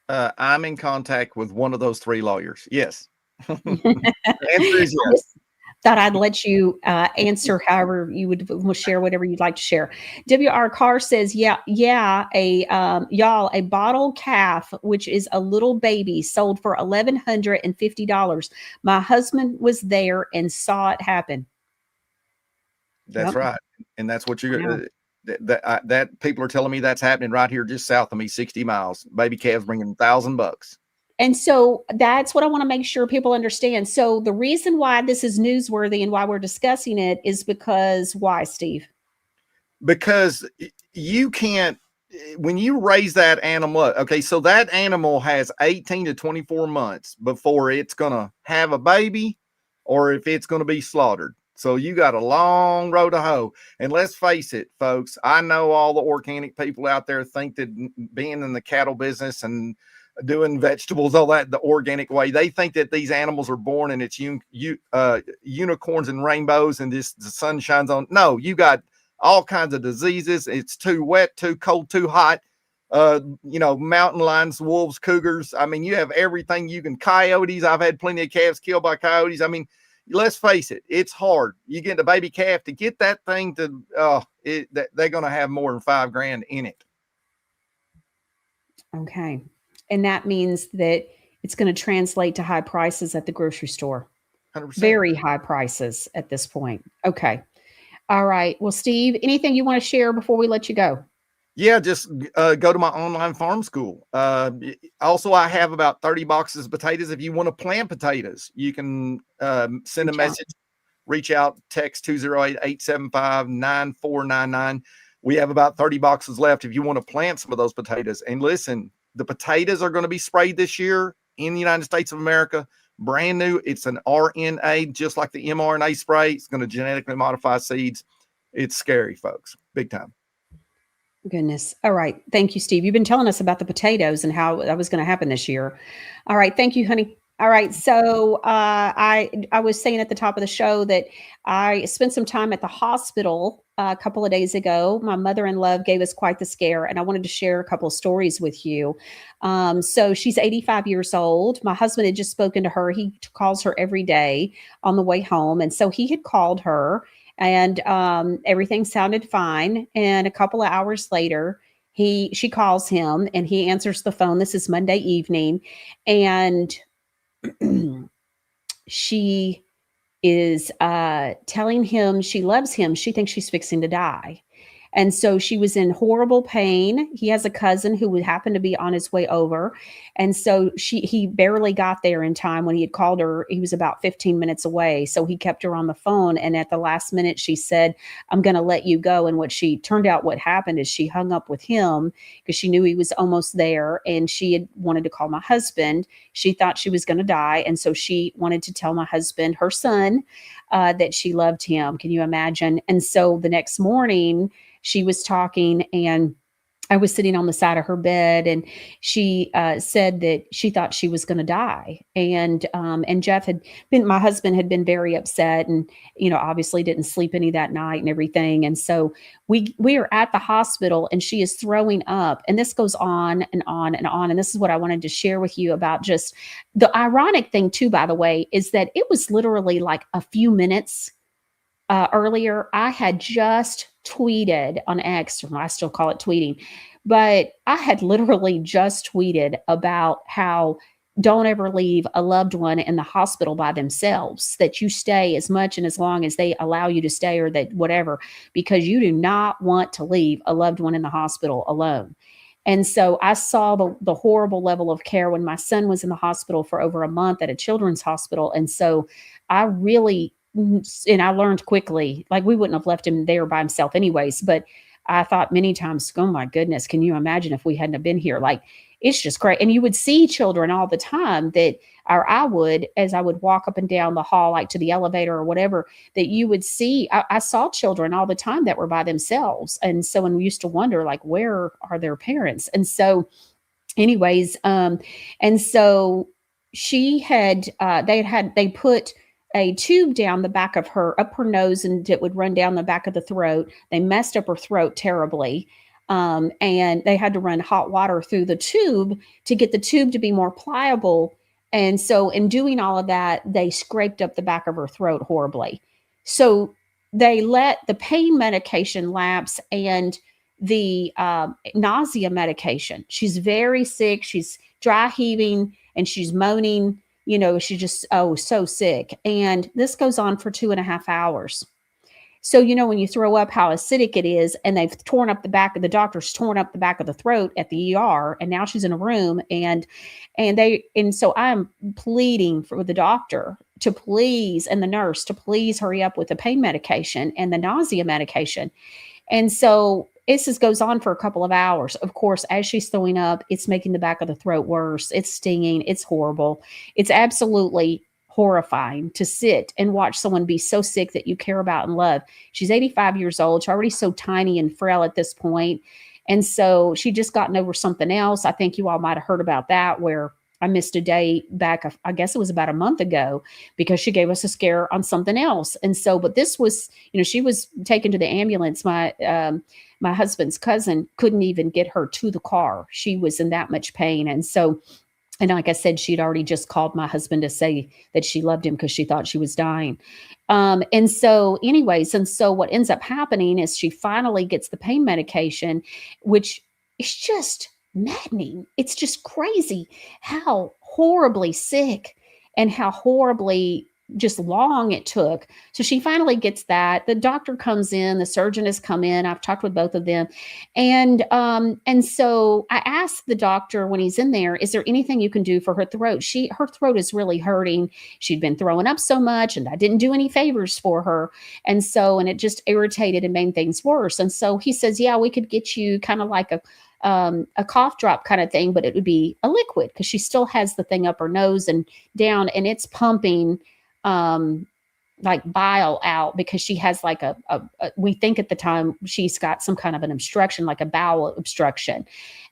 I'm in contact with one of those 3 lawyers. Yes. The answer is yes. Thought I'd let you answer however you would share whatever you'd like to share. W.R. Carr says, y'all, a bottle calf, which is a little baby, sold for $1,150. My husband was there and saw it happen. That's right. And that's what you're that people are telling me that's happening right here just south of me, 60 miles. Baby calves bringing $1,000. And so that's what I want to make sure people understand. So the reason why this is newsworthy and why we're discussing it is because why, Steve? Because you can't, when you raise that animal up, okay, so that animal has 18 to 24 months before it's going to have a baby or if it's going to be slaughtered. So you got a long road to hoe. And let's face it, folks, I know all the organic people out there think that being in the cattle business and doing vegetables, all that, the organic way, they think that these animals are born and it's unicorns and rainbows and just the sun shines on. No, you got all kinds of diseases. It's too wet, too cold, too hot. Mountain lions, wolves, cougars. I mean, you have everything. You can coyotes. I've had plenty of calves killed by coyotes. I mean, let's face it, it's hard. You get a baby calf to get that thing to, they're going to have more than $5,000 in it. Okay. And that means that it's going to translate to high prices at the grocery store. 100%. Very high prices at this point. Okay. All right. Well, Steve, anything you want to share before we let you go? Yeah, just go to my online farm school. Also, I have about 30 boxes of potatoes. If you want to plant potatoes, you can send a message, reach out, text 208-875-9499. We have about 30 boxes left if you want to plant some of those potatoes. And listen, the potatoes are going to be sprayed this year in the United States of America. Brand new. It's an RNA, just like the mRNA spray. It's going to genetically modify seeds. It's scary, folks. Big time. Goodness. All right. Thank you, Steve. You've been telling us about the potatoes and how that was going to happen this year. All right. Thank you, honey. All right. So I was saying at the top of the show that I spent some time at the hospital a couple of days ago. My mother-in-law gave us quite the scare, and I wanted to share a couple of stories with you. So she's 85 years old. My husband had just spoken to her. He calls her every day on the way home. And so he had called her, and everything sounded fine. And a couple of hours later, she calls him and he answers the phone. This is Monday evening. And she is telling him she loves him. She thinks she's fixing to die. And so she was in horrible pain. He has a cousin who would happen to be on his way over. And so he barely got there in time. When he had called her, he was about 15 minutes away. So he kept her on the phone. And at the last minute, she said, I'm going to let you go. And what happened is she hung up with him because she knew he was almost there. And she had wanted to call my husband. She thought she was going to die. And so she wanted to tell my husband, her son, that she loved him. Can you imagine? And so the next morning, she was talking, and I was sitting on the side of her bed, and she said that she thought she was going to die. And Jeff my husband had been very upset, and obviously didn't sleep any that night and everything. And so we are at the hospital, and she is throwing up, and this goes on and on and on. And this is what I wanted to share with you about just the ironic thing too, by the way, is that it was literally like a few minutes earlier. I had just tweeted on X, or I still call it tweeting, but I had literally just tweeted about how don't ever leave a loved one in the hospital by themselves, that you stay as much and as long as they allow you to stay, or that whatever, because you do not want to leave a loved one in the hospital alone. And so I saw the horrible level of care when my son was in the hospital for over a month at a children's hospital. And so I learned quickly, like we wouldn't have left him there by himself anyways, but I thought many times, oh my goodness, can you imagine if we hadn't have been here? Like, it's just great. And you would see children all the time that, or I would, as I would walk up and down the hall, like to the elevator or whatever, that you would see, I saw children all the time that were by themselves. And so, and we used to wonder, like, where are their parents? And so anyways, and so she had, they put a tube down the back of her, up her nose, and it would run down the back of the throat. They messed up her throat terribly. And they had to run hot water through the tube to get the tube to be more pliable. And so in doing all of that, they scraped up the back of her throat horribly. So they let the pain medication lapse and the nausea medication. She's very sick. She's dry heaving and she's moaning. You know, she's just, so sick. And this goes on for 2.5 hours. So, you know, when you throw up how acidic it is, and they've torn up the back of the doctor's torn up the back of the throat at the ER, and now she's in a room, and so I'm pleading for the doctor to please, and the nurse to please hurry up with the pain medication and the nausea medication. And so this goes on for a couple of hours. Of course, as she's throwing up, it's making the back of the throat worse. It's stinging. It's horrible. It's absolutely horrifying to sit and watch someone be so sick that you care about and love. She's 85 years old. She's already so tiny and frail at this point. And so she just gotten over something else. I think you all might have heard about that, where I missed a day back, I guess it was about a month ago, because she gave us a scare on something else. And so, but this was, you know, she was taken to the ambulance. My husband's cousin couldn't even get her to the car. She was in that much pain. And so, and like I said, she'd already just called my husband to say that she loved him because she thought she was dying. And so anyways, and so what ends up happening is she finally gets the pain medication, which is just maddening. It's just crazy how horribly sick and how horribly just long it took. So she finally gets that. The doctor comes in, the surgeon has come in. I've talked with both of them. And so I asked the doctor when he's in there, is there anything you can do for her throat? Her throat is really hurting. She'd been throwing up so much, and I didn't do any favors for her. And it just irritated and made things worse. And so he says, yeah, we could get you kind of like a cough drop kind of thing, but it would be a liquid, because she still has the thing up her nose and down, and it's pumping like bile out, because she has like we think at the time she's got some kind of an obstruction, like a bowel obstruction.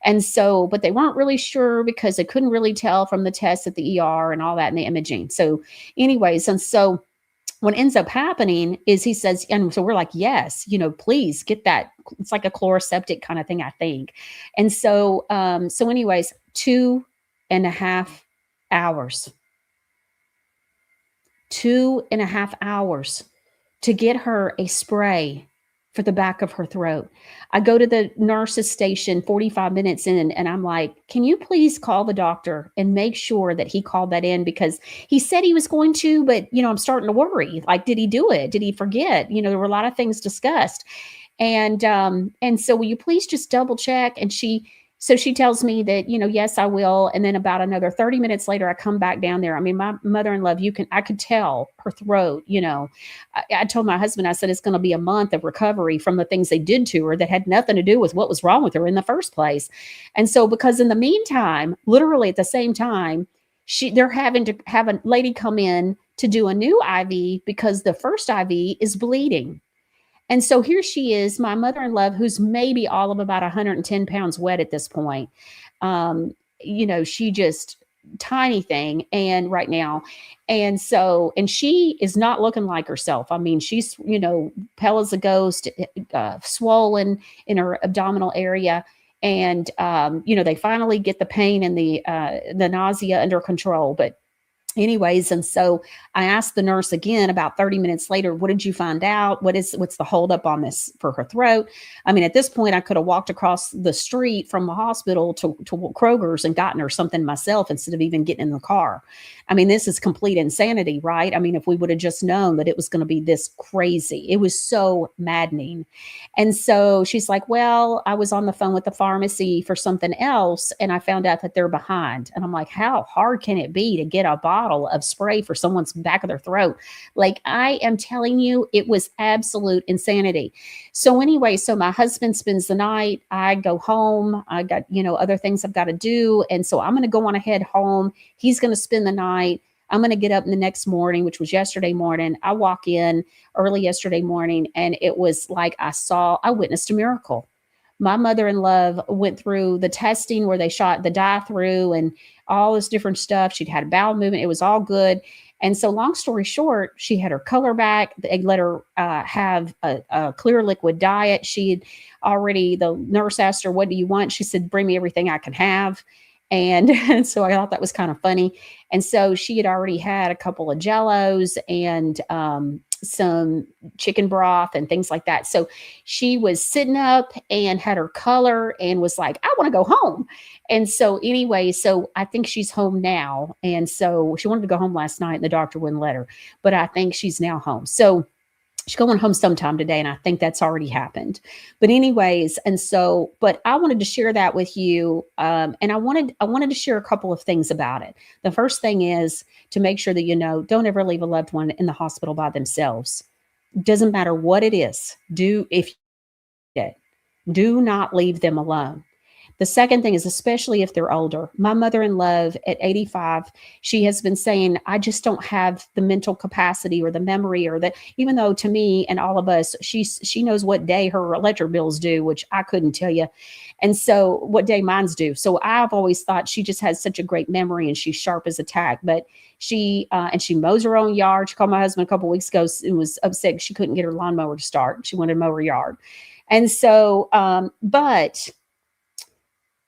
And so, but they weren't really sure because they couldn't really tell from the tests at the ER and all that and the imaging. So anyways, and so what ends up happening is he says, and so we're like, yes, you know, please get that. It's like a chloroseptic kind of thing, I think. And so, anyways, 2.5 hours. 2.5 hours to get her a spray for the back of her throat. I go to the nurse's station 45 minutes in, and I'm like, can you please call the doctor and make sure that he called that in? Because he said he was going to, but, you know, I'm starting to worry. Like, did he do it? Did he forget? You know, there were a lot of things discussed. And so will you please just double check? And so she tells me that, you know, yes, I will. And then about another 30 minutes later, I come back down there. I mean, my mother-in-law, I could tell her throat, you know. I told my husband, I said, it's going to be a month of recovery from the things they did to her that had nothing to do with what was wrong with her in the first place. And so, because in the meantime, literally at the same time, they're having to have a lady come in to do a new IV because the first IV is bleeding. And so here she is, my mother-in-law, who's maybe all of about 110 pounds wet at this point. You know, she just tiny thing. And right now, and she is not looking like herself. I mean, she's, you know, pale as a ghost, swollen in her abdominal area. And, you know, they finally get the pain and the nausea under control. But anyways, and so I asked the nurse again about 30 minutes later, what did you find out? What's the holdup on this for her throat? I mean, at this point, I could have walked across the street from the hospital to Kroger's and gotten her something myself instead of even getting in the car. I mean, this is complete insanity, right? I mean, if we would have just known that it was going to be this crazy, it was so maddening. And so she's like, well, I was on the phone with the pharmacy for something else, and I found out that they're behind. And I'm like, how hard can it be to get a bottle bottle of spray for someone's back of their throat. Like, I am telling you, it was absolute insanity. So anyway, so my husband spends the night. I go home. I got, other things I've got to do. And so I'm going to go on ahead home. He's going to spend the night. I'm going to get up in the next morning, which was yesterday morning. I walk in early yesterday morning, and it was like I witnessed a miracle. My mother-in-law went through the testing where they shot the dye through and all this different stuff. She'd had a bowel movement. It was all good. And so long story short, she had her color back. They let her have a clear liquid diet. The nurse asked her, what do you want? She said, bring me everything I can have. And so I thought that was kind of funny. And so she had already had a couple of Jellos and some chicken broth and things like that. So she was sitting up and had her color and was like, I want to go home. And so anyway, so I think she's home now. And so she wanted to go home last night and the doctor wouldn't let her, but I think she's now home. So she's going home sometime today, and I think that's already happened. But anyways, but I wanted to share that with you, and I wanted to share a couple of things about it. The first thing is to make sure that don't ever leave a loved one in the hospital by themselves. Doesn't matter what it is. Do not leave them alone. The second thing is, especially if they're older. My mother-in-law at 85, she has been saying, I just don't have the mental capacity or the memory even though to me and all of us, she knows what day her electric bills due, which I couldn't tell you. And so what day mine's due. So I've always thought she just has such a great memory and she's sharp as a tack, but she mows her own yard. She called my husband a couple of weeks ago and was upset she couldn't get her lawnmower to start. She wanted to mow her yard. And so, but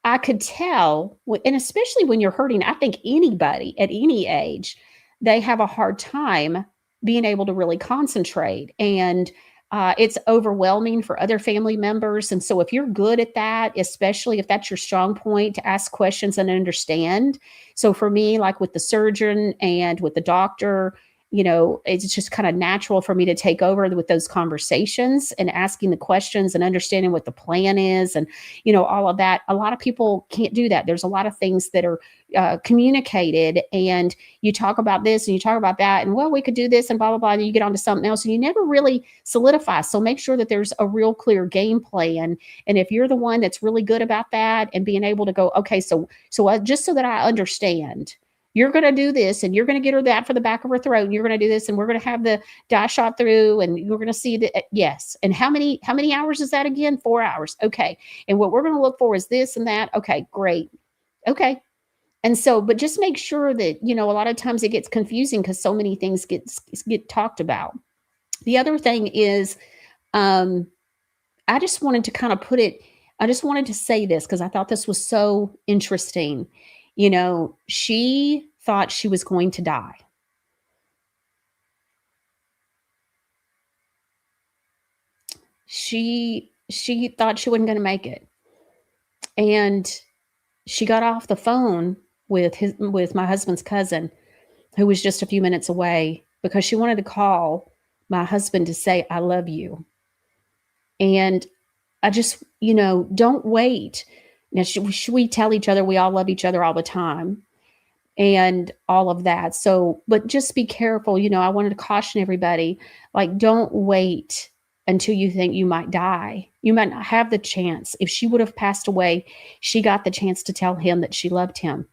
I could tell, and especially when you're hurting, I think anybody at any age, they have a hard time being able to really concentrate. And it's overwhelming for other family members. And so if you're good at that, especially if that's your strong point, to ask questions and understand. So for me, like with the surgeon and with the doctor, it's just kind of natural for me to take over with those conversations and asking the questions and understanding what the plan is and, all of that. A lot of people can't do that. There's a lot of things that are communicated, and you talk about this and you talk about that, and well, we could do this and blah, blah, blah, and you get onto something else and you never really solidify. So make sure that there's a real clear game plan. And if you're the one that's really good about that and being able to go, okay, so just so that I understand, you're going to do this and you're going to get her that for the back of her throat. And you're going to do this and we're going to have the dye shot through and you're going to see that. Yes. And how many hours is that again? 4 hours. Okay. And what we're going to look for is this and that. Okay, great. Okay. And so, but just make sure that, a lot of times it gets confusing because so many things get talked about. The other thing is, I just wanted to kind of I just wanted to say this because I thought this was so interesting. She thought she was going to die. She thought she wasn't going to make it. And she got off the phone with my husband's cousin, who was just a few minutes away, because she wanted to call my husband to say, I love you. And I just, don't wait. Now, should we tell each other we all love each other all the time and all of that? So, but just be careful. I wanted to caution everybody, like, don't wait until you think you might die. You might not have the chance. If she would have passed away, she got the chance to tell him that she loved him.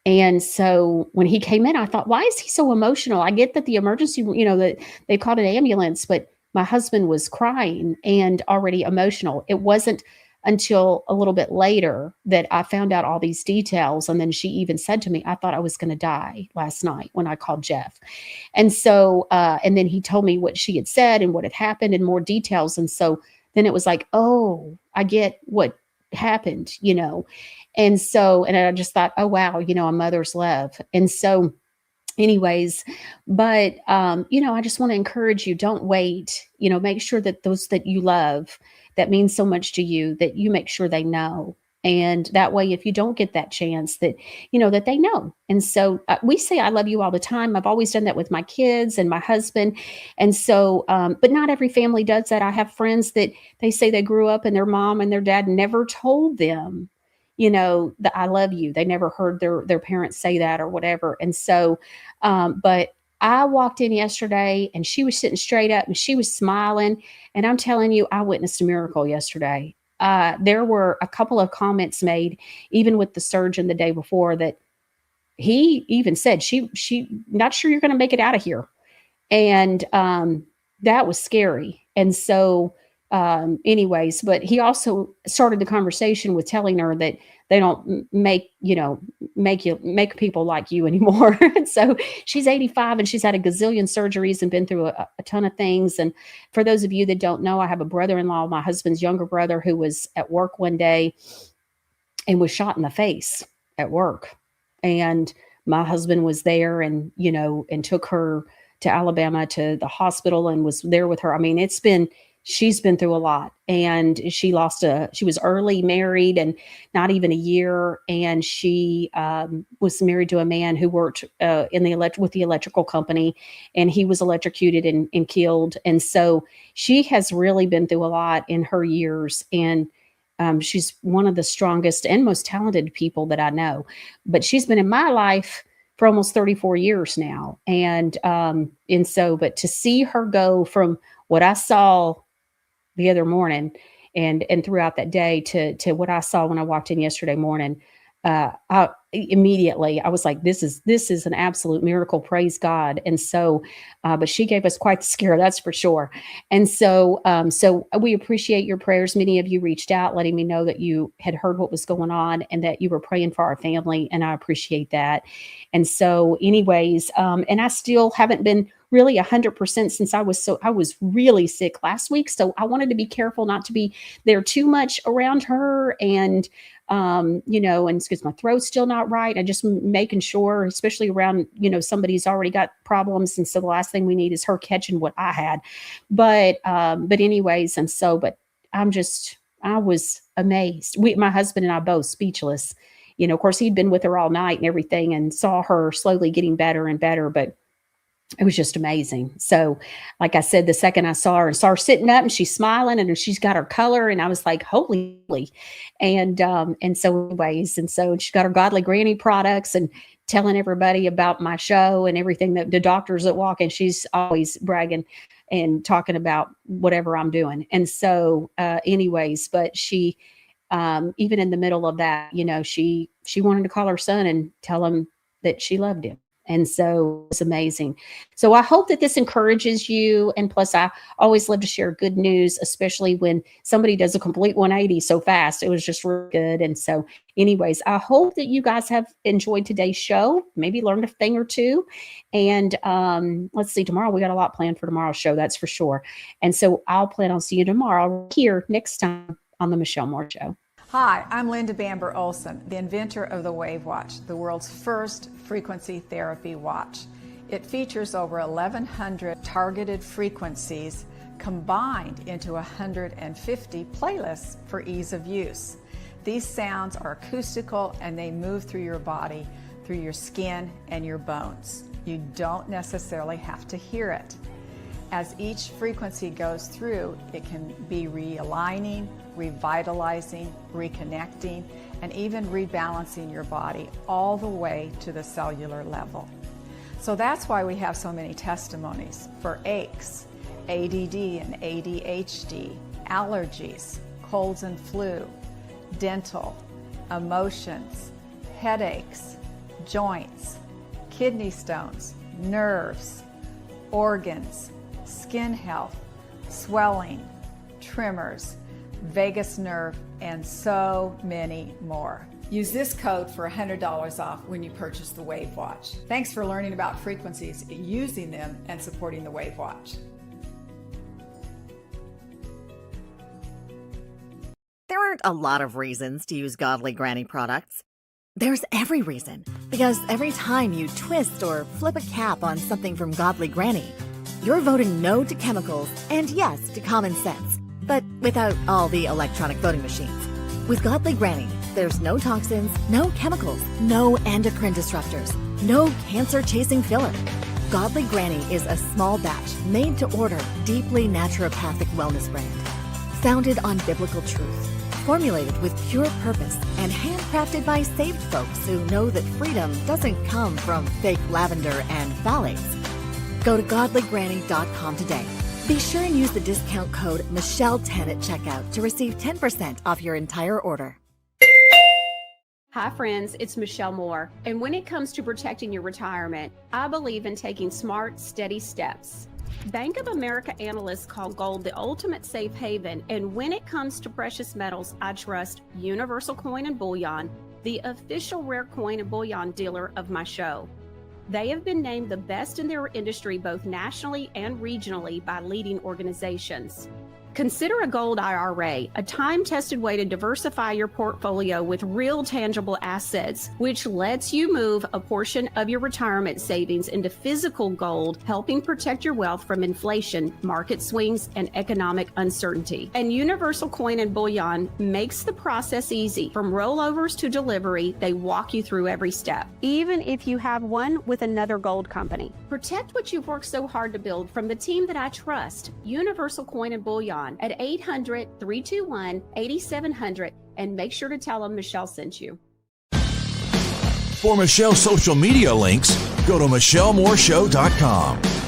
And so when he came in, I thought, why is he so emotional? I get that the emergency, that they called an ambulance, but my husband was crying and already emotional. It wasn't until a little bit later that I found out all these details. And then she even said to me, I thought I was going to die last night when I called Jeff. And so, and then he told me what she had said and what had happened in more details. And so then it was like, oh, I get what happened, And so, and I just thought, oh, wow, a mother's love. And so anyways, but, I just want to encourage you, don't wait, make sure that those that you love, that means so much to you, that you make sure they know. And that way, if you don't get that chance, that, that they know. And so we say, I love you all the time. I've always done that with my kids and my husband. And so, but not every family does that. I have friends that they say they grew up and their mom and their dad never told them, that I love you. They never heard their parents say that or whatever. And so, but I walked in yesterday and she was sitting straight up and she was smiling. And I'm telling you, I witnessed a miracle yesterday. There were a couple of comments made, even with the surgeon the day before, that he even said, she not sure you're going to make it out of here. And that was scary. And so anyways, but he also started the conversation with telling her that they don't make people like you anymore. And so she's 85 and she's had a gazillion surgeries and been through a ton of things. And for those of you that don't know, I have a brother-in-law, my husband's younger brother, who was at work one day and was shot in the face at work. And my husband was there and took her to Alabama to the hospital and was there with her. I mean, she's been through a lot, and she was early married and not even a year. And she was married to a man who worked with the electrical company, and he was electrocuted and killed. And so she has really been through a lot in her years. And she's one of the strongest and most talented people that I know, but she's been in my life for almost 34 years now. And so, but to see her go from what I saw the other morning and throughout that day to what I saw when I walked in yesterday morning, I was like, this is an absolute miracle. Praise God. And so, but she gave us quite the scare, that's for sure. And so, so we appreciate your prayers. Many of you reached out, letting me know that you had heard what was going on and that you were praying for our family. And I appreciate that. And so anyways, and I still haven't been really 100% since I was really sick last week. So I wanted to be careful not to be there too much around her. And, and because my throat's still not right, I just making sure, especially around, somebody's already got problems. And so the last thing we need is her catching what I had. But anyways, and so, but I was amazed. My husband and I both speechless. Of course, he'd been with her all night and everything and saw her slowly getting better and better, but it was just amazing. So like I said, the second I saw her sitting up and she's smiling and she's got her color, and I was like, holy. And so anyways, and so she's got her Godly Granny products and telling everybody about my show and everything, that the doctors that walk in, she's always bragging and talking about whatever I'm doing. And so anyways, but she, even in the middle of that, she wanted to call her son and tell him that she loved him. And so it's amazing. So I hope that this encourages you. And plus, I always love to share good news, especially when somebody does a complete 180 so fast. It was just really good. And so anyways, I hope that you guys have enjoyed today's show, maybe learned a thing or two. And let's see, tomorrow, we got a lot planned for tomorrow's show, that's for sure. And so I'll plan on seeing you tomorrow here next time on the Michelle Moore Show. Hi, I'm Linda Bamber Olson, the inventor of the Wave Watch, the world's first frequency therapy watch. It features over 1,100 targeted frequencies combined into 150 playlists for ease of use. These sounds are acoustical and they move through your body, through your skin and your bones. You don't necessarily have to hear it. As each frequency goes through, it can be realigning, revitalizing, reconnecting, and even rebalancing your body all the way to the cellular level. So that's why we have so many testimonies for aches, ADD and ADHD, allergies, colds and flu, dental, emotions, headaches, joints, kidney stones, nerves, organs, skin health, swelling, tremors, vagus nerve, and so many more. Use this code for $100 off when you purchase the Wave Watch. Thanks for learning about frequencies, using them, and supporting the Wave Watch. There aren't a lot of reasons to use Godly Granny products. There's every reason, because every time you twist or flip a cap on something from Godly Granny, you're voting no to chemicals and yes to common sense, but without all the electronic voting machines. With Godly Granny, there's no toxins, no chemicals, no endocrine disruptors, no cancer-chasing filler. Godly Granny is a small batch, made to order, deeply naturopathic wellness brand. Founded on biblical truth, Formulated with pure purpose and handcrafted by saved folks who know that freedom doesn't come from fake lavender and phthalates. Go to godlygranny.com today. Be sure and use the discount code Michelle10 at checkout to receive 10% off your entire order. Hi friends, it's Michelle Moore. And when it comes to protecting your retirement, I believe in taking smart, steady steps. Bank of America analysts call gold the ultimate safe haven, and when it comes to precious metals, I trust Universal Coin and Bullion, the official rare coin and bullion dealer of my show. They have been named the best in their industry both nationally and regionally by leading organizations. Consider a gold IRA, a time-tested way to diversify your portfolio with real tangible assets, which lets you move a portion of your retirement savings into physical gold, helping protect your wealth from inflation, market swings, and economic uncertainty. And Universal Coin and Bullion makes the process easy. From rollovers to delivery, they walk you through every step, even if you have one with another gold company. Protect what you've worked so hard to build from the team that I trust, Universal Coin and Bullion, at 800-321-8700, and make sure to tell them Michelle sent you. For Michelle's social media links, go to MichelleMooreShow.com.